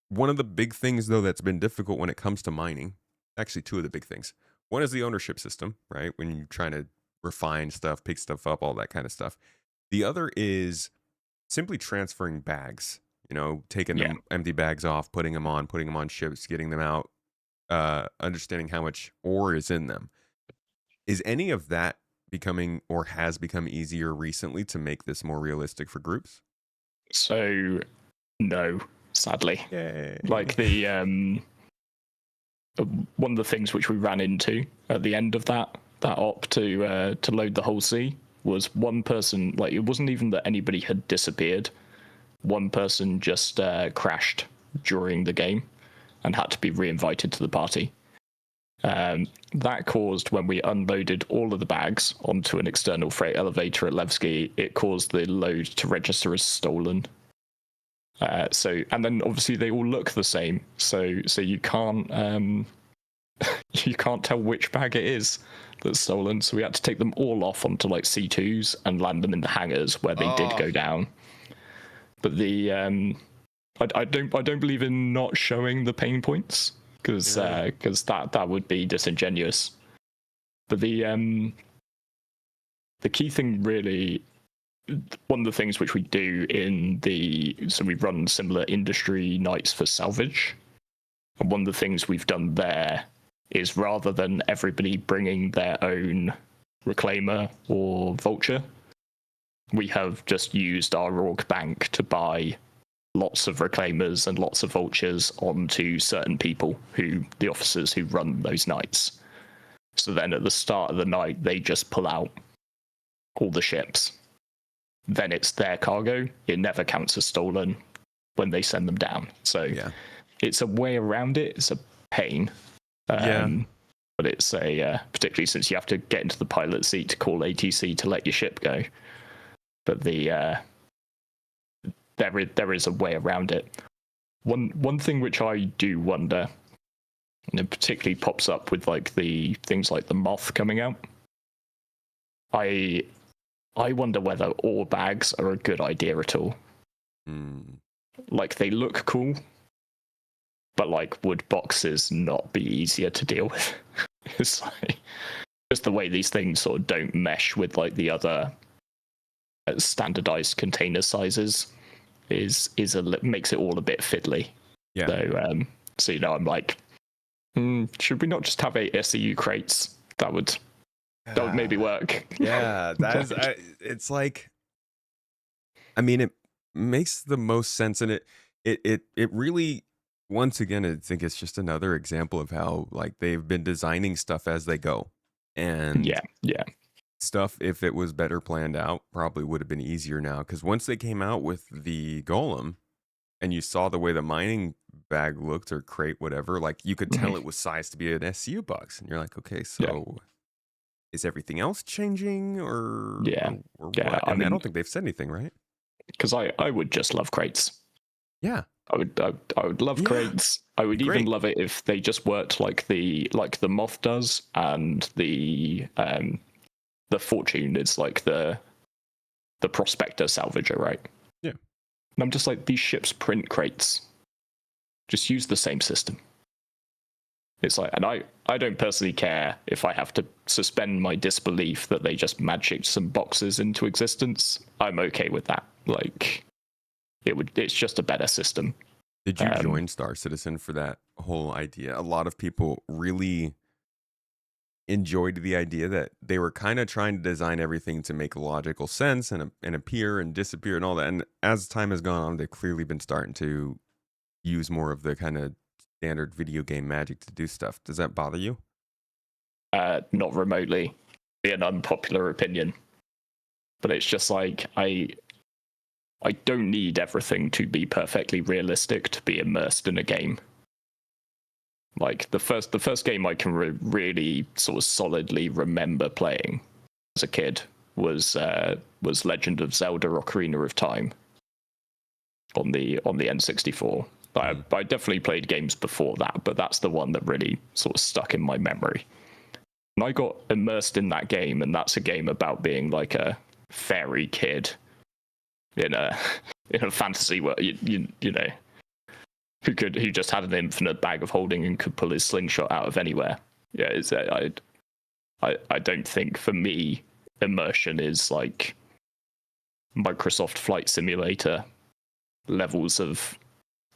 [SPEAKER 2] one of the big things though that's been difficult when it comes to mining, actually two of the big things. One is the ownership system, right? When you're trying to refine stuff, pick stuff up, all that kind of stuff. The other is simply transferring bags, taking
[SPEAKER 3] Yeah.
[SPEAKER 2] them empty bags off, putting them on ships, getting them out, understanding how much ore is in them. Is any of that becoming or has become easier recently to make this more realistic for groups?
[SPEAKER 3] So no, sadly.
[SPEAKER 2] Yay.
[SPEAKER 3] Like the one of the things which we ran into at the end of that op to load the whole sea was one person. Like it wasn't even that anybody had disappeared. One person just crashed during the game and had to be re-invited to the party. That caused, when we unloaded all of the bags onto an external freight elevator at Levski, it caused the load to register as stolen. And then obviously they all look the same, so you can't you can't tell which bag it is that's stolen. So we had to take them all off onto like C2s and land them in the hangars where they did go down. But the I don't believe in not showing the pain points because that would be disingenuous. But the key thing really, one of the things which we do so we run similar industry nights for salvage, and one of the things we've done there is rather than everybody bringing their own reclaimer or vulture, we have just used our org bank to buy lots of reclaimers and lots of vultures onto certain people, the officers who run those nights. So then at the start of the night, they just pull out all the ships. Then it's their cargo. It never counts as stolen when they send them down. So it's a way around it. It's a pain. But it's particularly since you have to get into the pilot seat to call ATC to let your ship go. But there is a way around it. One thing which I do wonder, and it particularly pops up with like the things like the moth coming out. I wonder whether ore bags are a good idea at all. Like they look cool, but like would boxes not be easier to deal with? It's like just the way these things sort of don't mesh with like the other standardized container sizes makes it all a bit fiddly. So I'm like, should we not just have 8 SEU crates? That would maybe work.
[SPEAKER 2] Yeah, it's like, I mean, it makes the most sense, and it really, once again, I think it's just another example of how like they've been designing stuff as they go, and stuff, if it was better planned out, probably would have been easier now. Because once they came out with the golem, and you saw the way the mining bag looked or crate, whatever, like you could tell it was sized to be an SU box, and you're like, okay, so is everything else changing or what? I mean, I don't think they've said anything, right?
[SPEAKER 3] Because I would just love crates.
[SPEAKER 2] Yeah,
[SPEAKER 3] I would love crates. I would even love it if they just worked like the moth does, and the fortune is like the prospector salvager, right?
[SPEAKER 2] Yeah.
[SPEAKER 3] And I'm just like, these ships print crates. Just use the same system. It's like, and I don't personally care if I have to suspend my disbelief that they just magicked some boxes into existence. I'm okay with that. Like, it's just a better system.
[SPEAKER 2] Did you join Star Citizen for that whole idea? A lot of people really enjoyed the idea that they were kind of trying to design everything to make logical sense and appear and disappear and all that. And as time has gone on, they've clearly been starting to use more of the kind of standard video game magic to do stuff. Does that bother you?
[SPEAKER 3] Not remotely. Be an unpopular opinion. But it's just like, I don't need everything to be perfectly realistic to be immersed in a game. Like the first game I can really sort of solidly remember playing as a kid was Legend of Zelda: Ocarina of Time on the N64. I definitely played games before that, but that's the one that really sort of stuck in my memory. And I got immersed in that game, and that's a game about being like a fairy kid in a fantasy world, you know, who just had an infinite bag of holding and could pull his slingshot out of anywhere. Yeah, I don't think for me immersion is like Microsoft Flight Simulator levels of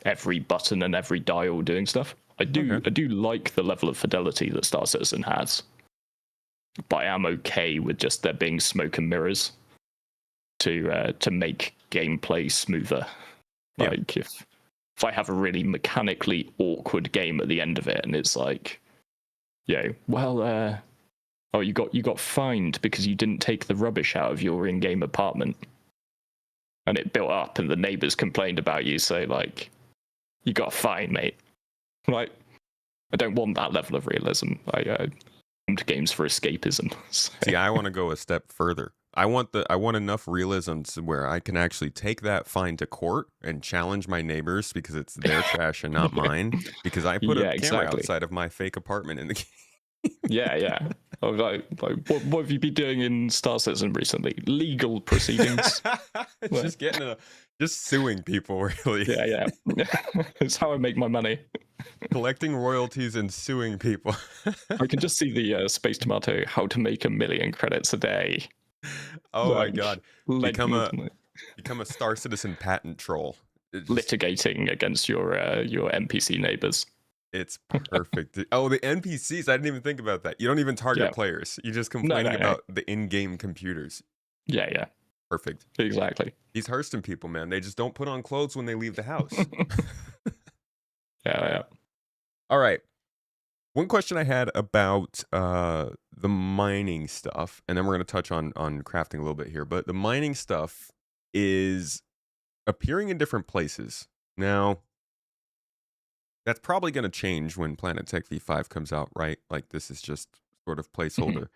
[SPEAKER 3] every button and every dial doing stuff. I do like the level of fidelity that Star Citizen has, but I am okay with just there being smoke and mirrors to make gameplay smoother.
[SPEAKER 2] Yeah.
[SPEAKER 3] Like if I have a really mechanically awkward game at the end of it, and it's like, you got fined because you didn't take the rubbish out of your in-game apartment, and it built up, and the neighbors complained about you. So like, you got a fine, mate. Like, I don't want that level of realism. I come to games for escapism. So.
[SPEAKER 2] See, I want to go a step further. I want enough realism to where I can actually take that fine to court and challenge my neighbors because it's their trash and not mine. Because I put a camera outside of my fake apartment in the game.
[SPEAKER 3] Yeah. I was like, what have you been doing in Star Citizen recently? Legal proceedings.
[SPEAKER 2] Just suing people, really.
[SPEAKER 3] Yeah. It's how I make my money.
[SPEAKER 2] Collecting royalties and suing people.
[SPEAKER 3] I can just see the Space Tomato, how to make 1 million credits a day.
[SPEAKER 2] Oh my god. Become a Star Citizen patent troll.
[SPEAKER 3] Litigating against your NPC neighbors.
[SPEAKER 2] It's perfect. Oh, the NPCs. I didn't even think about that. You don't even target players. You're just complaining about the in-game computers.
[SPEAKER 3] Yeah.
[SPEAKER 2] Perfect.
[SPEAKER 3] Exactly.
[SPEAKER 2] These Hurston people, man, they just don't put on clothes when they leave the house.
[SPEAKER 3] Yeah.
[SPEAKER 2] All right. One question I had about the mining stuff, and then we're going to touch on crafting a little bit here, but the mining stuff is appearing in different places. Now, that's probably going to change when Planet Tech V5 comes out, right? Like, this is just sort of placeholder.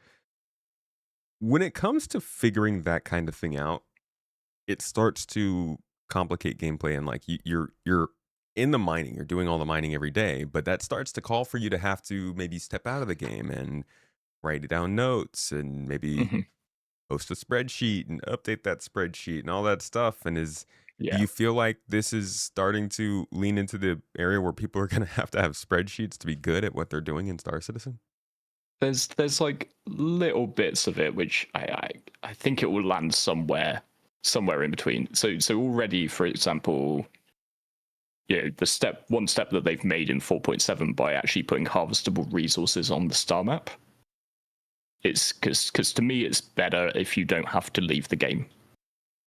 [SPEAKER 2] When it comes to figuring that kind of thing out, it starts to complicate gameplay, and like you're in the mining, you're doing all the mining every day, but that starts to call for you to have to maybe step out of the game and write down notes and maybe post a spreadsheet and update that spreadsheet and all that stuff. And do you feel like this is starting to lean into the area where people are going to have spreadsheets to be good at what they're doing in Star Citizen?
[SPEAKER 3] There's like little bits of it which I think it will land somewhere in between. So already, for example, one step that they've made in 4.7 by actually putting harvestable resources on the star map. It's because to me it's better if you don't have to leave the game.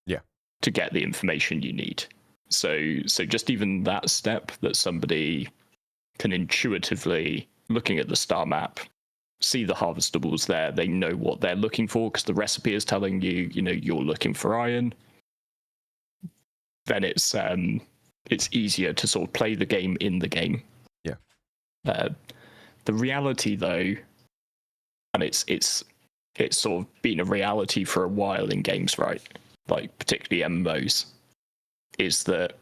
[SPEAKER 2] Yeah.
[SPEAKER 3] To get the information you need. So just even that step that somebody can intuitively, looking at the star map, see the harvestables there, they know what they're looking for because the recipe is telling you, you're looking for iron. Then it's easier to sort of play the game in the game.
[SPEAKER 2] Yeah.
[SPEAKER 3] The reality, though, and it's sort of been a reality for a while in games, right? Like particularly MMOs, is that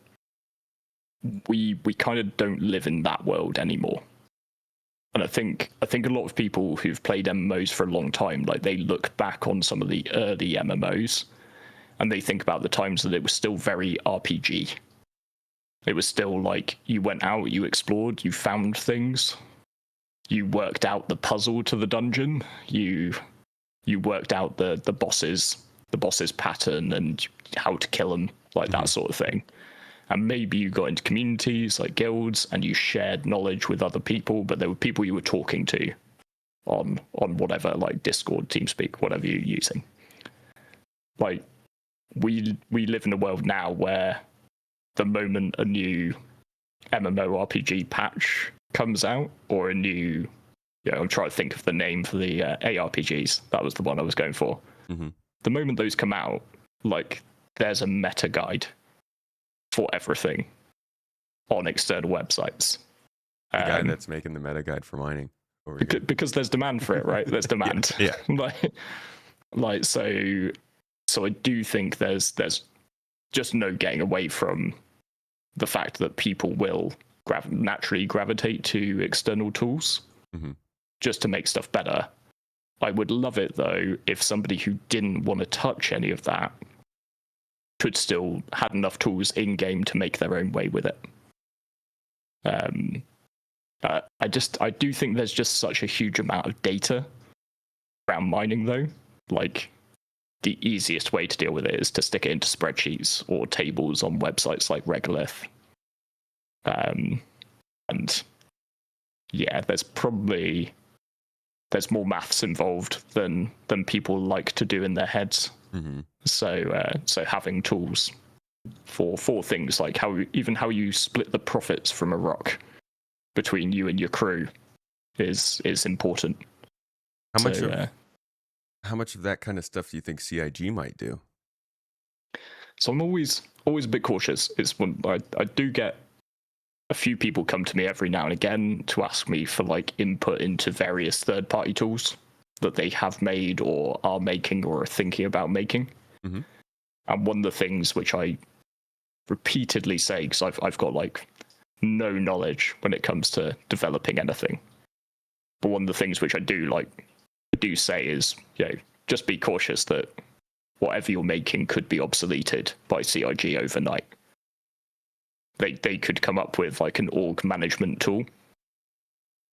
[SPEAKER 3] we kind of don't live in that world anymore. And I think a lot of people who've played MMOs for a long time, like they look back on some of the early MMOs, and they think about the times that it was still very RPG. It was still like you went out, you explored, you found things, you worked out the puzzle to the dungeon, you worked out the boss's pattern and how to kill them, like that sort of thing. And maybe you got into communities like guilds and you shared knowledge with other people, but there were people you were talking to on whatever, like Discord, TeamSpeak, whatever you're using. Like we live in a world now where the moment a new MMORPG patch comes out, or a new, I'm trying to think of the name for the ARPGs. That was the one I was going for. The moment those come out, like there's a meta guide for everything on external websites.
[SPEAKER 2] The guy that's making the meta guide for mining.
[SPEAKER 3] Because there's demand for it, right? There's demand.
[SPEAKER 2] Yeah.
[SPEAKER 3] So I do think there's just no getting away from the fact that people will naturally gravitate to external tools just to make stuff better. I would love it, though, if somebody who didn't want to touch any of that could still had enough tools in-game to make their own way with it. I do think there's just such a huge amount of data around mining, though. Like, the easiest way to deal with it is to stick it into spreadsheets or tables on websites like Regolith. And yeah, there's more maths involved than people like to do in their heads. So having tools for things like how you split the profits from a rock between you and your crew is important.
[SPEAKER 2] How much of that kind of stuff do you think CIG might do?
[SPEAKER 3] So I'm always a bit cautious. It's when I do get a few people come to me every now and again to ask me for like input into various third-party tools that they have made or are making or are thinking about making. And one of the things which I repeatedly say, because I've got like no knowledge when it comes to developing anything, but one of the things which I do say is, just be cautious that whatever you're making could be obsoleted by CIG overnight. They could come up with like an org management tool,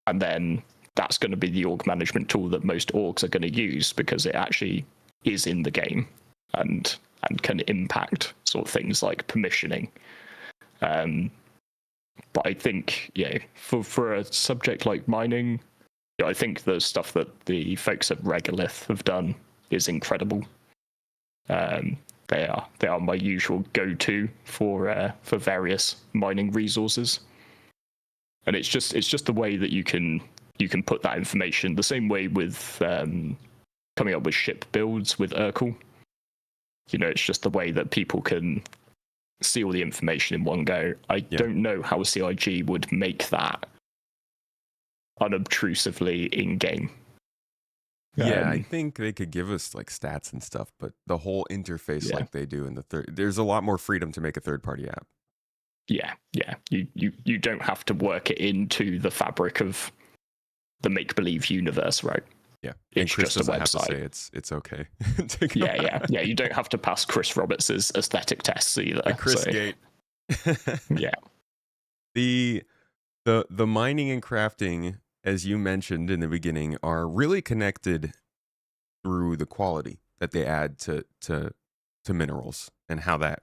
[SPEAKER 3] and then that's going to be the org management tool that most orgs are going to use because it actually is in the game and can impact sort of things like permissioning. But I think, for a subject like mining, I think the stuff that the folks at Regolith have done is incredible. They are my usual go-to for various mining resources, and it's just the way that you can put that information the same way with coming up with ship builds with Urkel. It's just the way that people can see all the information in one go. I don't know how CIG would make that unobtrusively in game.
[SPEAKER 2] I think they could give us like stats and stuff, but the whole interface like they do in there's a lot more freedom to make a third-party app. You don't have to work it into the fabric of the make-believe universe, right? Yeah,
[SPEAKER 3] it's
[SPEAKER 2] Chris
[SPEAKER 3] just a
[SPEAKER 2] have to
[SPEAKER 3] website.
[SPEAKER 2] say it's okay.
[SPEAKER 3] Yeah. You don't have to pass Chris Roberts' aesthetic tests either.
[SPEAKER 2] The Chris Gate.
[SPEAKER 3] Yeah.
[SPEAKER 2] The mining and crafting, as you mentioned in the beginning, are really connected through the quality that they add to minerals and how that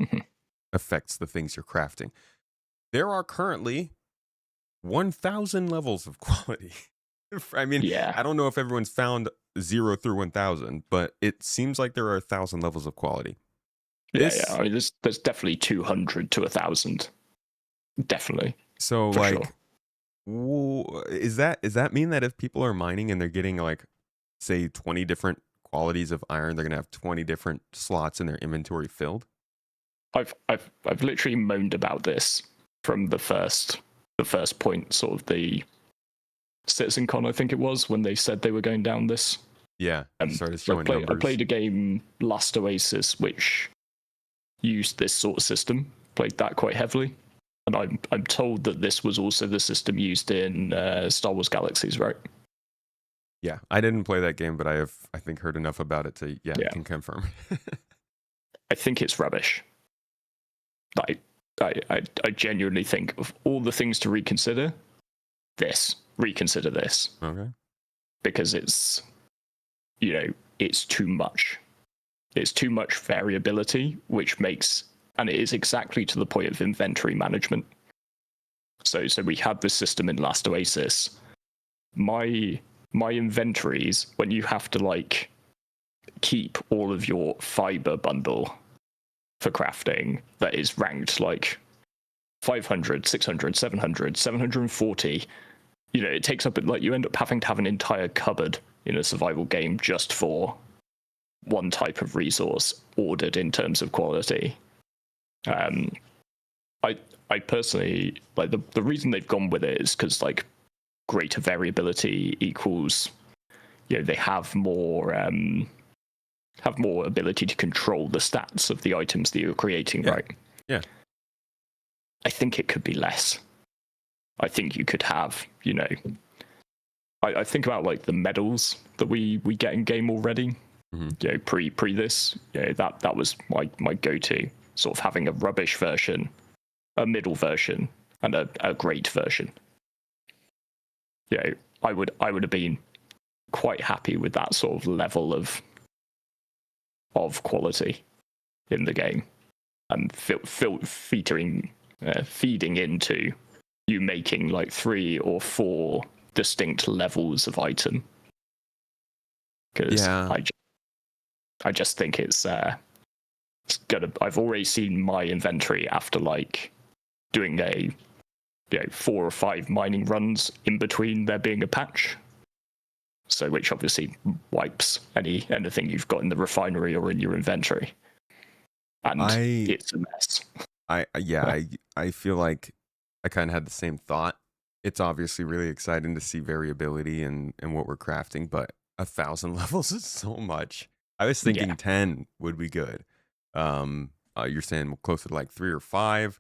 [SPEAKER 2] affects the things you're crafting. There are currently 1,000 levels of quality. I mean, I don't know if everyone's found 0 through 1,000, but it seems like there are 1,000 levels of quality.
[SPEAKER 3] Yeah. I mean, there's definitely 200 to 1,000. Definitely.
[SPEAKER 2] So, like, does that mean that if people are mining and they're getting like, say, 20 different qualities of iron, they're gonna have 20 different slots in their inventory filled?
[SPEAKER 3] I've literally moaned about this from the first point, sort of the CitizenCon, I think it was, when they said they were going down this.
[SPEAKER 2] Yeah, started showing
[SPEAKER 3] I
[SPEAKER 2] numbers.
[SPEAKER 3] played a game, Last Oasis, which used this sort of system. Played that quite heavily, and I'm told that this was also the system used in Star Wars Galaxies, right?
[SPEAKER 2] Yeah, I didn't play that game, but I think heard enough about it to I can confirm.
[SPEAKER 3] I think it's rubbish. I genuinely think of all the things to reconsider this.
[SPEAKER 2] Okay.
[SPEAKER 3] Because it's too much. It's too much variability, which makes, and it is exactly to the point of inventory management. So we had this system in Last Oasis. My inventories, when you have to like keep all of your fiber bundle for crafting that is ranked like 500, 600, 700, 740, it takes up, like, you end up having to have an entire cupboard in a survival game just for one type of resource ordered in terms of quality. I personally like the reason they've gone with it is because like greater variability equals, they have more ability to control the stats of the items that you're creating, right?
[SPEAKER 2] Yeah.
[SPEAKER 3] I think it could be less. I think you could have, I think about like the medals that we get in game already. Pre this, that was my go-to, sort of having a rubbish version, a middle version, and a great version. I would have been quite happy with that sort of level of quality in the game, and feeding into you making like 3 or 4 distinct levels of item. Because I just think it's gonna. I've already seen my inventory after like doing 4 or 5 mining runs in between there being a patch. So which obviously wipes anything you've got in the refinery or in your inventory, and it's a mess.
[SPEAKER 2] I feel like I kind of had the same thought. It's obviously really exciting to see variability in what we're crafting, but 1,000 levels is so much. I was thinking 10 would be good. You're saying closer to like 3 or 5.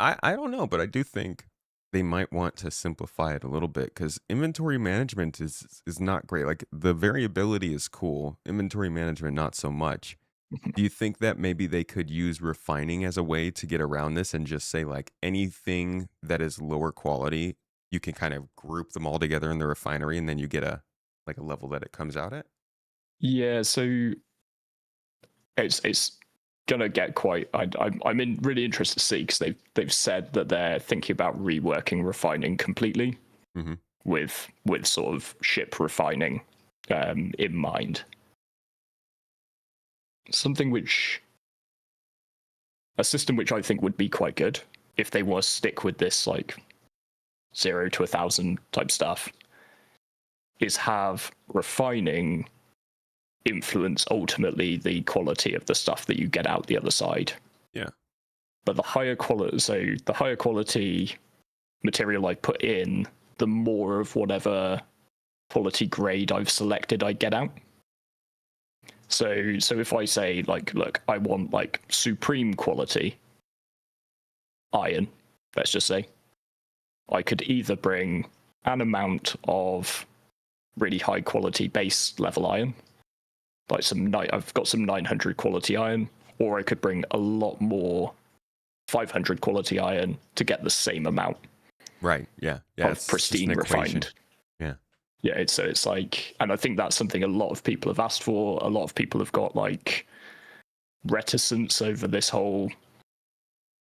[SPEAKER 2] I don't know, but I do think they might want to simplify it a little bit, because inventory management is not great. Like the variability is cool, inventory management not so much. Do you think that maybe they could use refining as a way to get around this and just say like anything that is lower quality, you can kind of group them all together in the refinery, and then you get a level that it comes out at?
[SPEAKER 3] Yeah, so it's gonna get quite. I'm really interested to see, because they've said that they're thinking about reworking refining completely, with sort of ship refining in mind. A system which I think would be quite good if they want to stick with this like 0 to 1,000 type stuff, is have refining influence ultimately the quality of the stuff that you get out the other side.
[SPEAKER 2] Yeah.
[SPEAKER 3] But the higher quality material I put in, the more of whatever quality grade I've selected I get out. So if I say like, look, I want like supreme quality iron, let's just say, I could either bring an amount of really high quality base level iron, like I've got some 900 quality iron, or I could bring a lot more 500 quality iron to get the same amount.
[SPEAKER 2] Right. Yeah.
[SPEAKER 3] Of pristine refined. Yeah. It's like, and I think that's something a lot of people have asked for. A lot of people have got like reticence over this whole.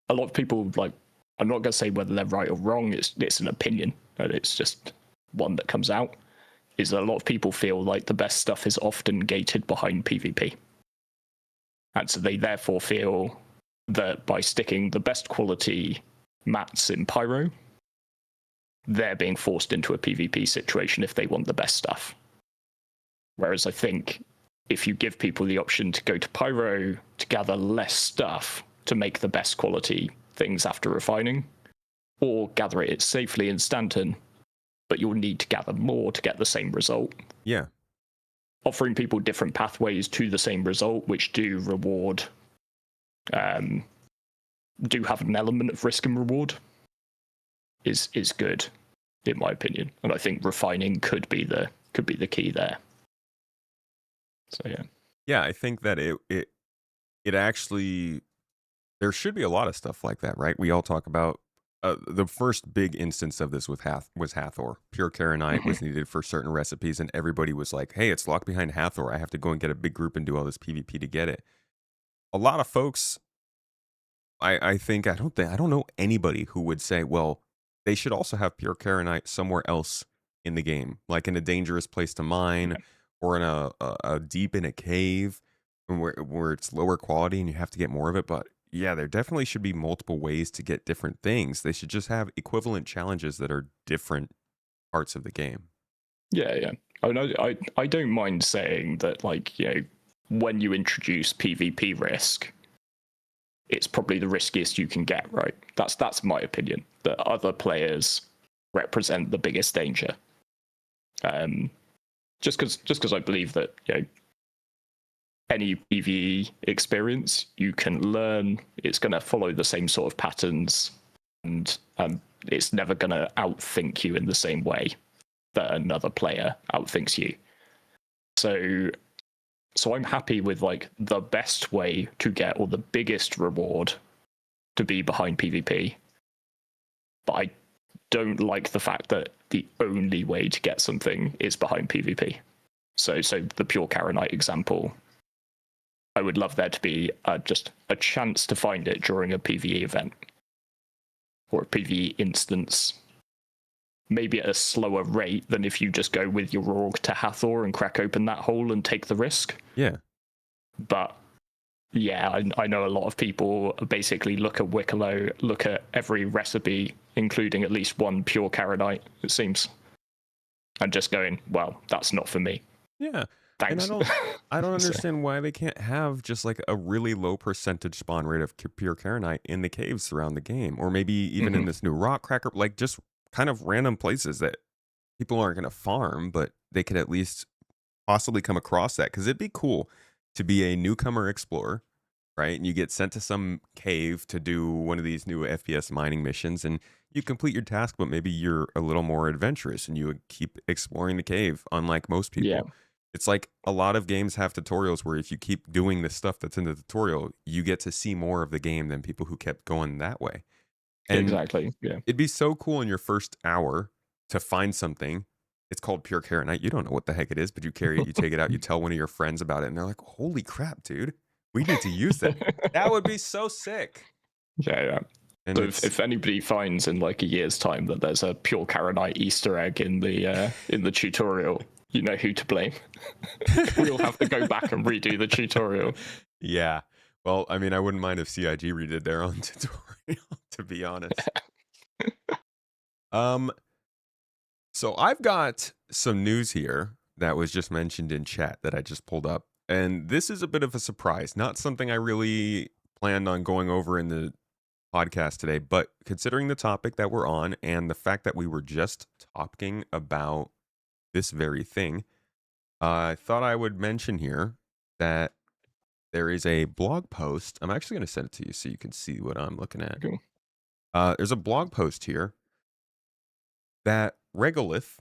[SPEAKER 3] A lot of people, like, I'm not going to say whether they're right or wrong. It's an opinion, and it's just one that comes out. Is a lot of people feel like the best stuff is often gated behind PvP. And so they therefore feel that by sticking the best quality mats in Pyro, they're being forced into a PvP situation if they want the best stuff. Whereas I think if you give people the option to go to Pyro to gather less stuff to make the best quality things after refining, or gather it safely in Stanton, but you'll need to gather more to get the same result.
[SPEAKER 2] Yeah.
[SPEAKER 3] Offering people different pathways to the same result, which do reward, do have an element of risk and reward, is good, in my opinion. And I think refining could be the key there. So yeah.
[SPEAKER 2] Yeah, I think that it actually, there should be a lot of stuff like that, right? We all talk about the first big instance of this was Hathor. Pure Karenite was needed for certain recipes, and everybody was like, hey, it's locked behind Hathor. I have to go and get a big group and do all this PvP to get it. A lot of folks, I don't know anybody who would say, well, they should also have Pure Karenite somewhere else in the game, like in a dangerous place to mine, or in a deep in a cave where it's lower quality and you have to get more of it. But yeah, there definitely should be multiple ways to get different things. They should just have equivalent challenges that are different parts of the game.
[SPEAKER 3] Yeah. I mean, I don't mind saying that, like, when you introduce PvP risk, it's probably the riskiest you can get, right? That's my opinion. That other players represent the biggest danger. Just because I believe that, you know, any PvE experience you can learn, it's going to follow the same sort of patterns, and it's never going to outthink you in the same way that another player outthinks you. So I'm happy with like the best way to get, or the biggest reward to be behind PvP. But I don't like the fact that the only way to get something is behind PvP. So the pure Karenite example, I would love there to be just a chance to find it during a PvE event or a PvE instance. Maybe at a slower rate than if you just go with your org to Hathor and crack open that hole and take the risk.
[SPEAKER 2] Yeah.
[SPEAKER 3] But yeah, I know a lot of people basically look at Wicklow, look at every recipe, including at least one pure Karenite, it seems, and just going, well, that's not for me.
[SPEAKER 2] Yeah.
[SPEAKER 3] Thanks.
[SPEAKER 2] And I don't understand why they can't have just like a really low percentage spawn rate of pure Karenite in the caves around the game, or maybe even in this new rock cracker, like just kind of random places that people aren't going to farm, but they could at least possibly come across that. Because it'd be cool to be a newcomer explorer, right? And you get sent to some cave to do one of these new FPS mining missions, and you complete your task, but maybe you're a little more adventurous and you would keep exploring the cave, unlike most people.
[SPEAKER 3] Yeah.
[SPEAKER 2] It's like a lot of games have tutorials where if you keep doing the stuff that's in the tutorial, you get to see more of the game than people who kept going that way. And
[SPEAKER 3] exactly. Yeah.
[SPEAKER 2] it'd be so cool in your first hour to find something. It's called pure Karenite. You don't know what the heck it is, but you carry it, you take it out, you tell one of your friends about it, and they're like, holy crap, dude, we need to use that. That would be so sick.
[SPEAKER 3] Yeah.
[SPEAKER 2] And
[SPEAKER 3] so if anybody finds in like a year's time that there's a pure Karenite Easter egg in the tutorial, you know who to blame. We'll have to go back and redo the tutorial.
[SPEAKER 2] Yeah. Well, I mean, I wouldn't mind if CIG redid their own tutorial, to be honest. So I've got some news here that was just mentioned in chat that I just pulled up. And this is a bit of a surprise, not something I really planned on going over in the podcast today, but considering the topic that we're on and the fact that we were just talking about this very thing, I thought I would mention here that there is a blog post. I'm actually going to send it to you so you can see what I'm looking at.
[SPEAKER 3] Cool.
[SPEAKER 2] There's a blog post here that Regolith,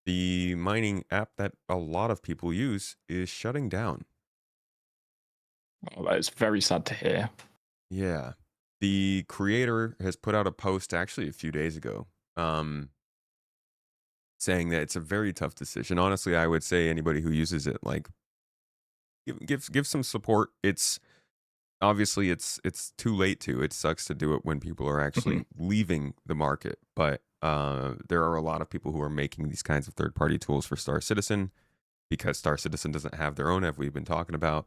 [SPEAKER 2] the mining app that a lot of people use, is shutting down.
[SPEAKER 3] Oh, that is very sad to hear.
[SPEAKER 2] Yeah. The creator has put out a post actually a few days ago saying that it's a very tough decision. Honestly, I would say anybody who uses it, like, give some support. It's obviously it's too late to. It sucks to do it when people are actually leaving the market, but there are a lot of people who are making these kinds of third-party tools for Star Citizen because Star Citizen doesn't have their own, as we've been talking about.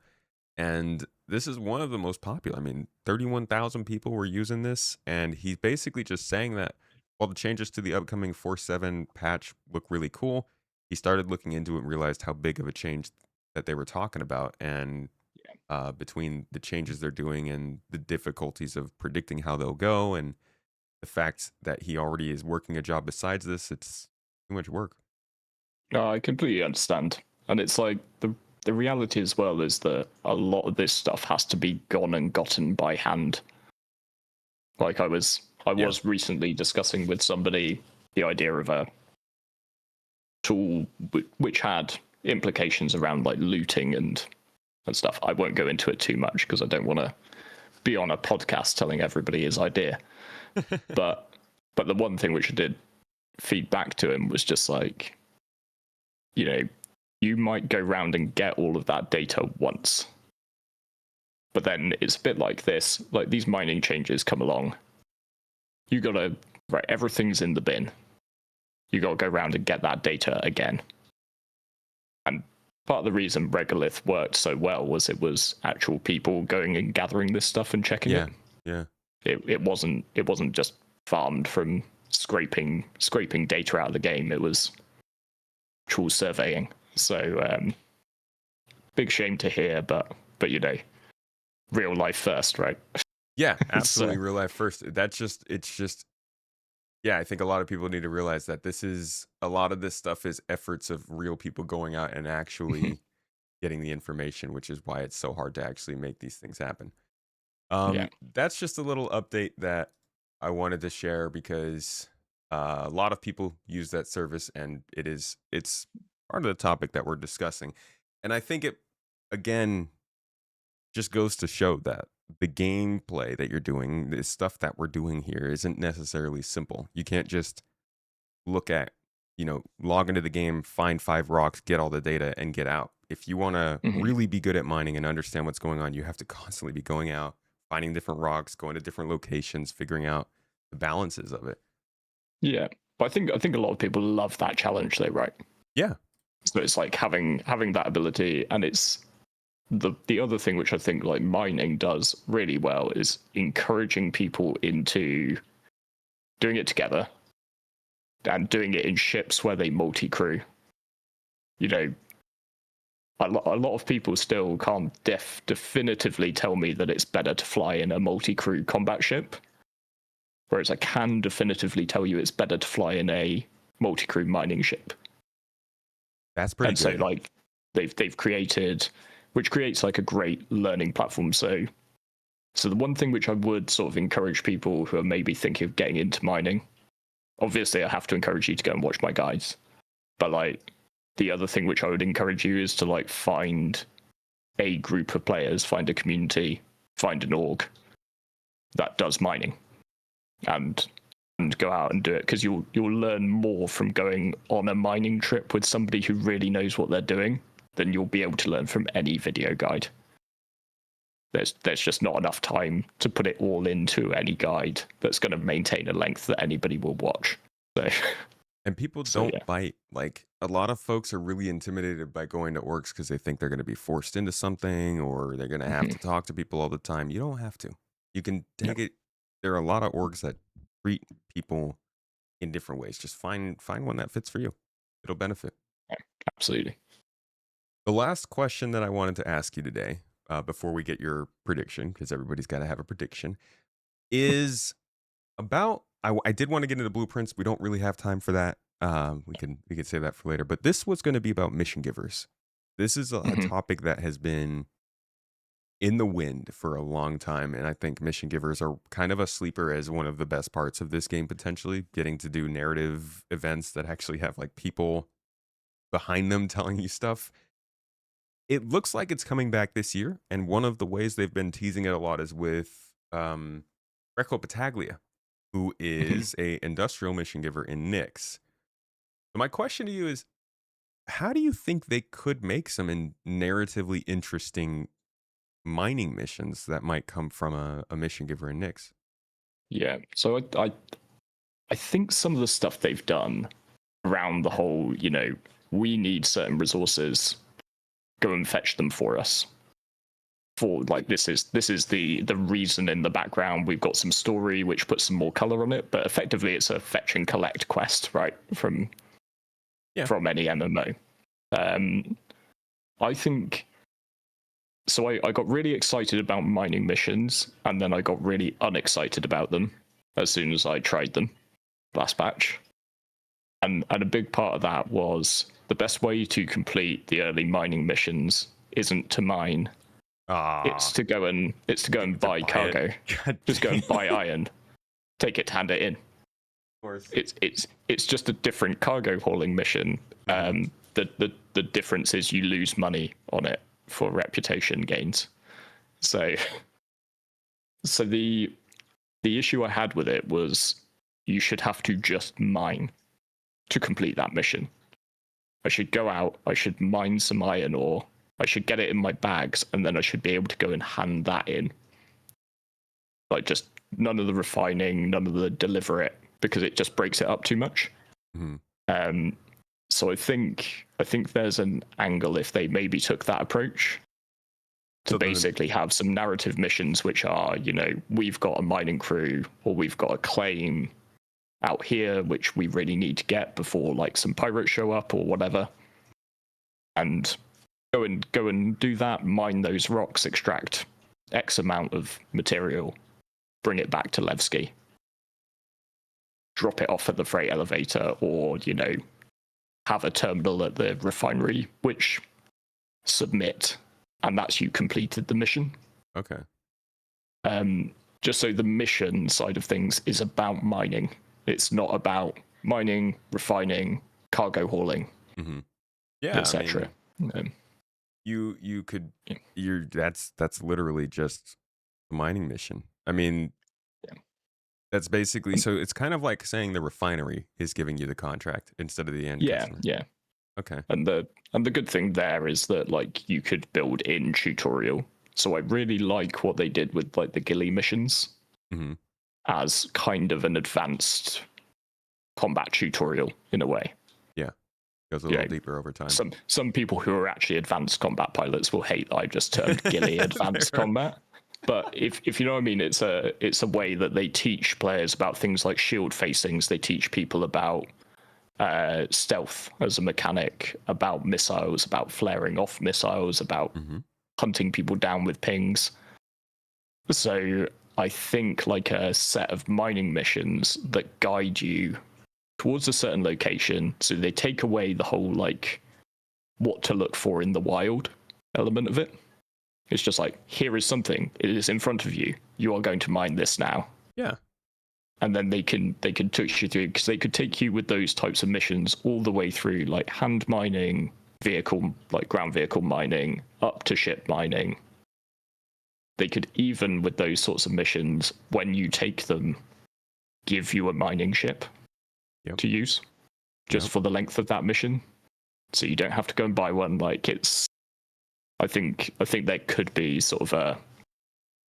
[SPEAKER 2] And this is one of the most popular. I mean, 31,000 people were using this, and he's basically just saying that while the changes to the upcoming 4.7 patch look really cool, he started looking into it and realized how big of a change that they were talking about. And between the changes they're doing and the difficulties of predicting how they'll go, and the fact that he already is working a job besides this, it's too much work.
[SPEAKER 3] No, I completely understand. And it's like the reality as well is that a lot of this stuff has to be gone and gotten by hand. Like I was recently discussing with somebody the idea of a tool which had implications around like looting and stuff. I won't go into it too much because I don't want to be on a podcast telling everybody his idea. but the one thing which I did feed back to him was just like, you know, you might go round and get all of that data once, but then it's a bit like this, like these mining changes come along, you gotta, right, everything's in the bin, you gotta go round and get that data again. And part of the reason Regolith worked so well was it was actual people going and gathering this stuff and checking it.
[SPEAKER 2] Yeah.
[SPEAKER 3] It wasn't just farmed from scraping data out of the game. It was actual surveying. So big shame to hear, but you know, real life first, right?
[SPEAKER 2] Yeah, absolutely. Real life first. It's just, yeah, I think a lot of people need to realize that a lot of this stuff is efforts of real people going out and actually getting the information, which is why it's so hard to actually make these things happen.
[SPEAKER 3] Yeah.
[SPEAKER 2] That's just a little update that I wanted to share because a lot of people use that service, and it's part of the topic that we're discussing. And I think it, again, just goes to show that the gameplay that you're doing, the stuff that we're doing here, isn't necessarily simple. You can't just look at, log into the game, find 5 rocks, get all the data, and get out. If you want to really be good at mining and understand what's going on, you have to constantly be going out, finding different rocks, going to different locations, figuring out the balances of it.
[SPEAKER 3] Yeah, but I think a lot of people love that challenge, though, right?
[SPEAKER 2] Yeah.
[SPEAKER 3] So it's like having that ability, and it's the other thing which I think like mining does really well is encouraging people into doing it together and doing it in ships where they multi-crew. You know, a lot of people still can't definitively tell me that it's better to fly in a multi-crew combat ship, whereas I can definitively tell you it's better to fly in a multi-crew mining ship.
[SPEAKER 2] That's pretty good.
[SPEAKER 3] And so like they've created, which creates like a great learning platform. So the one thing which I would sort of encourage people who are maybe thinking of getting into mining, obviously I have to encourage you to go and watch my guides, but like the other thing which I would encourage you is to like find a group of players, find a community, find an org that does mining, and go out and do it, because you'll learn more from going on a mining trip with somebody who really knows what they're doing than you'll be able to learn from any video guide. There's just not enough time to put it all into any guide that's going to maintain a length that anybody will watch. So,
[SPEAKER 2] and people don't bite. Like, a lot of folks are really intimidated by going to orgs because they think they're going to be forced into something, or they're going to have to talk to people all the time. You don't have to. You can take it. There are a lot of orgs that treat people in different ways. Just find one that fits for you. It'll benefit.
[SPEAKER 3] Absolutely.
[SPEAKER 2] The last question that I wanted to ask you today, before we get your prediction, because everybody's got to have a prediction, is about. I did want to get into blueprints. We don't really have time for that. We can save that for later. But this was going to be about mission givers. This is a topic that has been in the wind for a long time, and I think mission givers are kind of a sleeper as one of the best parts of this game, potentially getting to do narrative events that actually have like people behind them telling you stuff. It looks like it's coming back this year, and one of the ways they've been teasing it a lot is with Recco Battaglia, who is a industrial mission giver in Nyx. So my question to you is, how do you think they could make some narratively interesting mining missions that might come from a mission giver in Nyx?
[SPEAKER 3] Yeah, so I think some of the stuff they've done around the whole, we need certain resources, go and fetch them for us. For like this is the reason in the background. We've got some story which puts some more color on it, but effectively it's a fetch and collect quest, right? From any MMO. I think so. I got really excited about mining missions, and then I got really unexcited about them as soon as I tried them last batch. And a big part of that was the best way to complete the early mining missions isn't to mine. It's to go and buy cargo. Just go and buy iron, take it, hand it in.
[SPEAKER 2] Of course.
[SPEAKER 3] It's just a different cargo hauling mission. The difference is you lose money on it for reputation gains. So the issue I had with it was you should have to just mine to complete that mission. I should go out, I should mine some iron ore, I should get it in my bags, and then I should be able to go and hand that in. Like, just none of the refining, none of the deliver it, because it just breaks it up too much. So I think there's an angle if they maybe took that approach to basically have some narrative missions which are, we've got a mining crew, or we've got a claim out here which we really need to get before like some pirates show up or whatever, and go and do that, mine those rocks, extract X amount of material, bring it back to Levski, drop it off at the freight elevator, or, you know, have a terminal at the refinery, which submit, and that's you completed the mission.
[SPEAKER 2] Okay.
[SPEAKER 3] Just so the mission side of things is about mining. It's not about mining, refining, cargo hauling,
[SPEAKER 2] Yeah,
[SPEAKER 3] etc.
[SPEAKER 2] You could that's literally just a mining mission. I mean, that's basically, so it's kind of like saying the refinery is giving you the contract instead of the end customer.
[SPEAKER 3] Yeah.
[SPEAKER 2] Okay.
[SPEAKER 3] And the good thing there is that, like, you could build in tutorial. So I really like what they did with, like, the ghillie missions as kind of an advanced combat tutorial in a way.
[SPEAKER 2] Yeah. Goes a little deeper over time.
[SPEAKER 3] Some people who are actually advanced combat pilots will hate that I've just termed ghillie advanced combat. But if you know what I mean, it's a way that they teach players about things like shield facings. They teach people about stealth as a mechanic, about missiles, about flaring off missiles, about hunting people down with pings. So I think, like, a set of mining missions that guide you towards a certain location. So they take away the whole, like, what to look for in the wild element of it. It's just like, here is something. It is in front of you. You are going to mine this now.
[SPEAKER 2] Yeah.
[SPEAKER 3] And then they can touch you through, because they could take you with those types of missions all the way through, like, hand mining, vehicle, like ground vehicle mining, up to ship mining. They could even, with those sorts of missions, when you take them, give you a mining ship to use, just for the length of that mission. So you don't have to go and buy one. Like, it's, I think there could be sort of a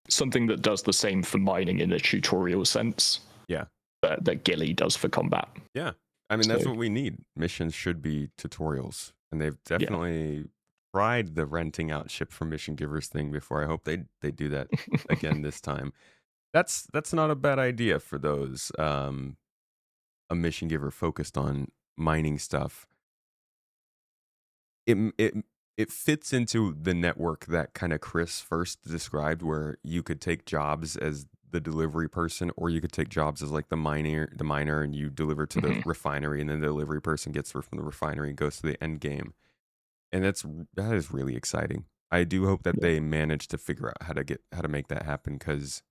[SPEAKER 3] something that does the same for mining in a tutorial sense.
[SPEAKER 2] Yeah.
[SPEAKER 3] That ghillie does for combat.
[SPEAKER 2] Yeah. I mean, that's what we need. Missions should be tutorials. And they've definitely tried the renting out ship for mission givers thing before. I hope they do that again this time. That's not a bad idea for those a mission giver focused on mining stuff. It fits into the network that kind of Chris first described, where you could take jobs as the delivery person, or you could take jobs as, like, the miner, and you deliver to the refinery, and then the delivery person gets from the refinery and goes to the end game. And that is really exciting. I do hope that they manage to figure out how to make that happen, because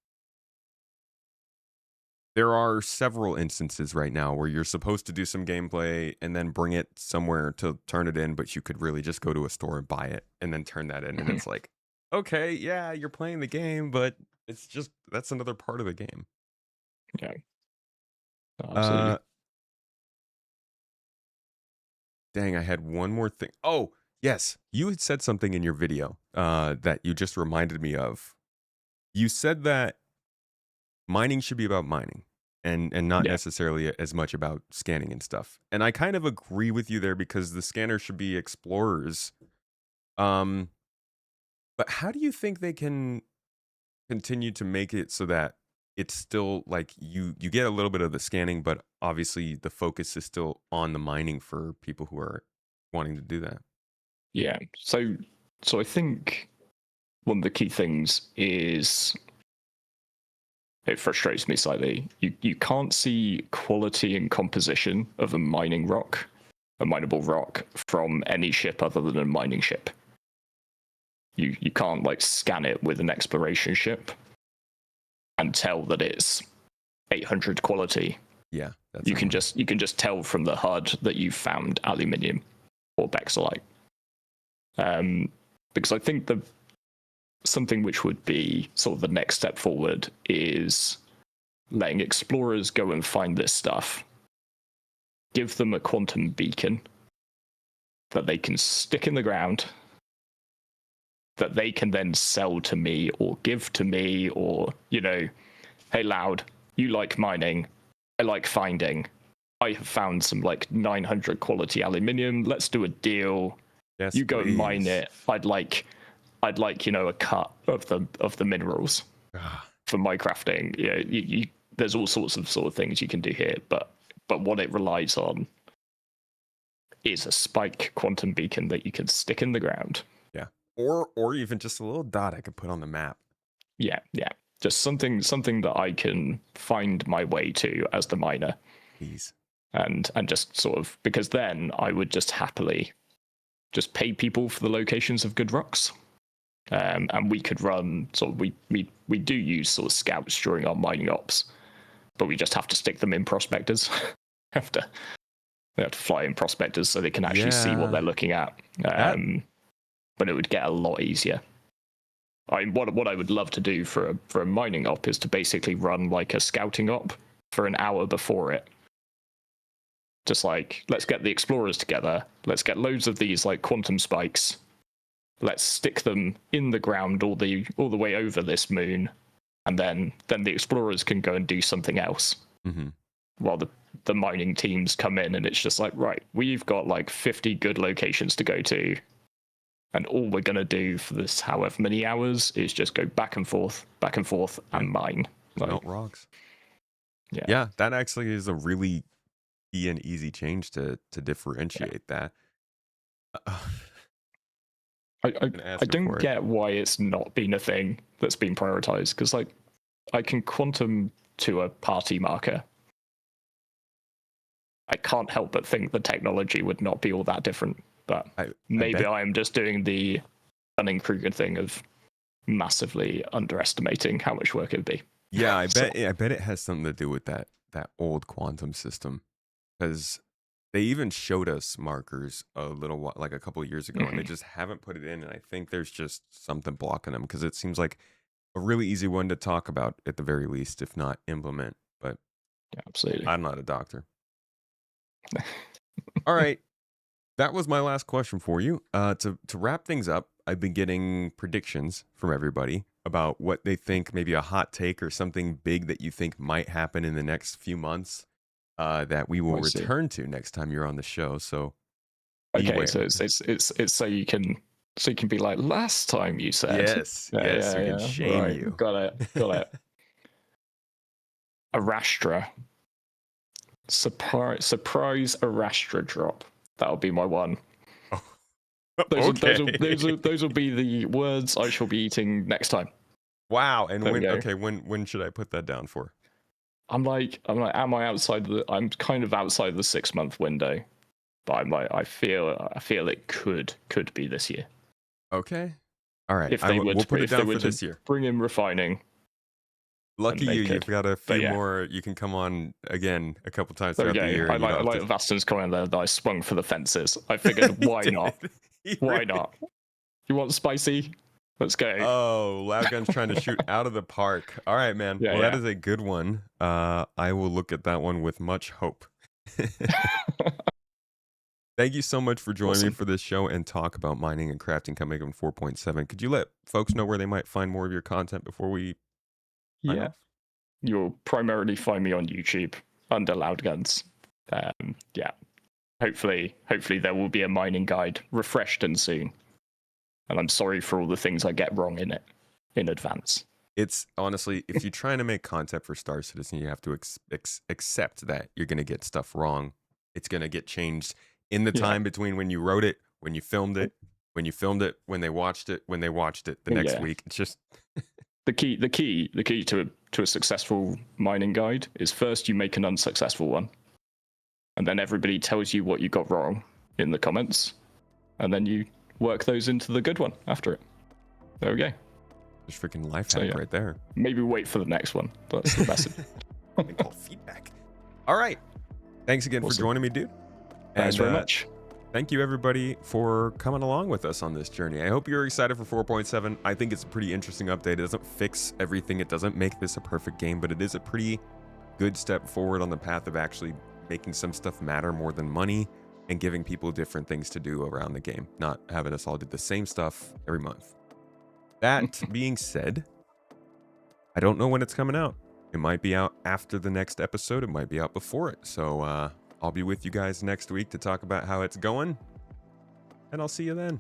[SPEAKER 2] there are several instances right now where you're supposed to do some gameplay and then bring it somewhere to turn it in, but you could really just go to a store and buy it and then turn that in. And it's like, okay, yeah, you're playing the game, but it's just, that's another part of the game.
[SPEAKER 3] Yeah. Absolutely.
[SPEAKER 2] Dang, I had one more thing. Oh, yes. You had said something in your video that you just reminded me of. You said that mining should be about mining and not necessarily as much about scanning and stuff. And I kind of agree with you there, because the scanners should be explorers. But how do you think they can continue to make it so that it's still, like, you get a little bit of the scanning, but obviously the focus is still on the mining for people who are wanting to do that?
[SPEAKER 3] Yeah. So I think one of the key things is, it frustrates me slightly. You can't see quality and composition of a mineable rock from any ship other than a mining ship. You can't, like, scan it with an exploration ship and tell that it's 800 quality.
[SPEAKER 2] Yeah,
[SPEAKER 3] you can just tell from the HUD that you found aluminium or bexolite. Because I think something which would be sort of the next step forward is letting explorers go and find this stuff, give them a quantum beacon that they can stick in the ground, that they can then sell to me or give to me, or, you know, hey, Loud, you like mining, I like finding. I have found some, like, 900 quality aluminium. Let's do a deal.
[SPEAKER 2] Yes,
[SPEAKER 3] you go
[SPEAKER 2] please.
[SPEAKER 3] And mine it. I'd like, you know, a cut of the minerals for my crafting. You there's all sorts of things you can do here, but what it relies on is a spike quantum beacon that you can stick in the ground,
[SPEAKER 2] Yeah. Or even just a little dot I could put on the map.
[SPEAKER 3] Yeah, just something that I can find my way to as the miner.
[SPEAKER 2] Please.
[SPEAKER 3] And just sort of, because then I would just happily just pay people for the locations of good rocks. And we could run sort of, we do use sort of scouts during our mining ops, but we just have to stick them in prospectors. They have to fly in prospectors so they can actually see what they're looking at. But it would get a lot easier. What I would love to do for a mining op is to basically run like a scouting op for an hour before it. Just like, let's get the explorers together. Let's get loads of these like quantum spikes. Let's stick them in the ground all the way over this moon, and then the explorers can go and do something else.
[SPEAKER 2] Mm-hmm.
[SPEAKER 3] While the mining teams come in, and it's just like, right, we've got like 50 good locations to go to, and all we're gonna do for this however many hours is just go back and forth, and mine.
[SPEAKER 2] Melt rocks.
[SPEAKER 3] Yeah,
[SPEAKER 2] that actually is a really key and easy change to differentiate that.
[SPEAKER 3] I don't get why it's not been a thing that's been prioritized, because like I can quantum to a party marker. I can't help but think the technology would not be all that different, but maybe I am just doing the Dunning-Kruger thing of massively underestimating how much work it would be.
[SPEAKER 2] Yeah, I bet it has something to do with that old quantum system, because they even showed us markers a little while, like a couple of years ago, and they just haven't put it in. And I think there's just something blocking them, because it seems like a really easy one to talk about at the very least, if not implement. But
[SPEAKER 3] yeah, absolutely,
[SPEAKER 2] I'm not a doctor. All right, that was my last question for you. To wrap things up, I've been getting predictions from everybody about what they think, maybe a hot take or something big that you think might happen in the next few months. That we will return to next time you're on the show. So
[SPEAKER 3] okay, so it's so you can be like, last time you said,
[SPEAKER 2] yes, we can shame you.
[SPEAKER 3] Got it. Arastra, surprise Arastra drop. That'll be my one.
[SPEAKER 2] Oh.
[SPEAKER 3] Those will be the words I shall be eating next time.
[SPEAKER 2] Wow. And when should I put that down for?
[SPEAKER 3] I'm like, am I outside I'm kind of outside the 6-month window, but I'm like, I feel it could be this year.
[SPEAKER 2] Okay. All right.
[SPEAKER 3] If they
[SPEAKER 2] we'll put it down for this year.
[SPEAKER 3] Bring in refining.
[SPEAKER 2] Lucky you've got a few more. You can come on again a couple times throughout the year.
[SPEAKER 3] I like Vaston's comment there that I swung for the fences. I figured, why not? Why not? You want spicy? Let's go.
[SPEAKER 2] Oh, LoudGuns trying to shoot out of the park. All right, man. That is a good one. I will look at that one with much hope. Thank you so much for joining me for this show and talk about mining and crafting coming in 4.7. Could you let folks know where they might find more of your content before we sign off?
[SPEAKER 3] You'll primarily find me on YouTube under LoudGuns. Hopefully there will be a mining guide refreshed and soon. And I'm sorry for all the things I get wrong in it in advance.
[SPEAKER 2] It's honestly, if you're trying to make content for Star Citizen, you have to accept that you're going to get stuff wrong. It's going to get changed in the time between when you wrote it, when you filmed it, when they watched it the next week. It's just
[SPEAKER 3] the key to a successful mining guide is first you make an unsuccessful one, and then everybody tells you what you got wrong in the comments, and then you work those into the good one after it. There we go.
[SPEAKER 2] There's freaking life hack right there.
[SPEAKER 3] Maybe wait for the next one. That's the message.
[SPEAKER 2] They call feedback. All right. Thanks again for joining me, dude.
[SPEAKER 3] Thanks very much.
[SPEAKER 2] Thank you, everybody, for coming along with us on this journey. I hope you're excited for 4.7. I think it's a pretty interesting update. It doesn't fix everything. It doesn't make this a perfect game, but it is a pretty good step forward on the path of actually making some stuff matter more than money, and giving people different things to do around the game, not having us all do the same stuff every month. That being said, I don't know when it's coming out. It might be out after the next episode. It might be out before it. So I'll be with you guys next week to talk about how it's going, and I'll see you then.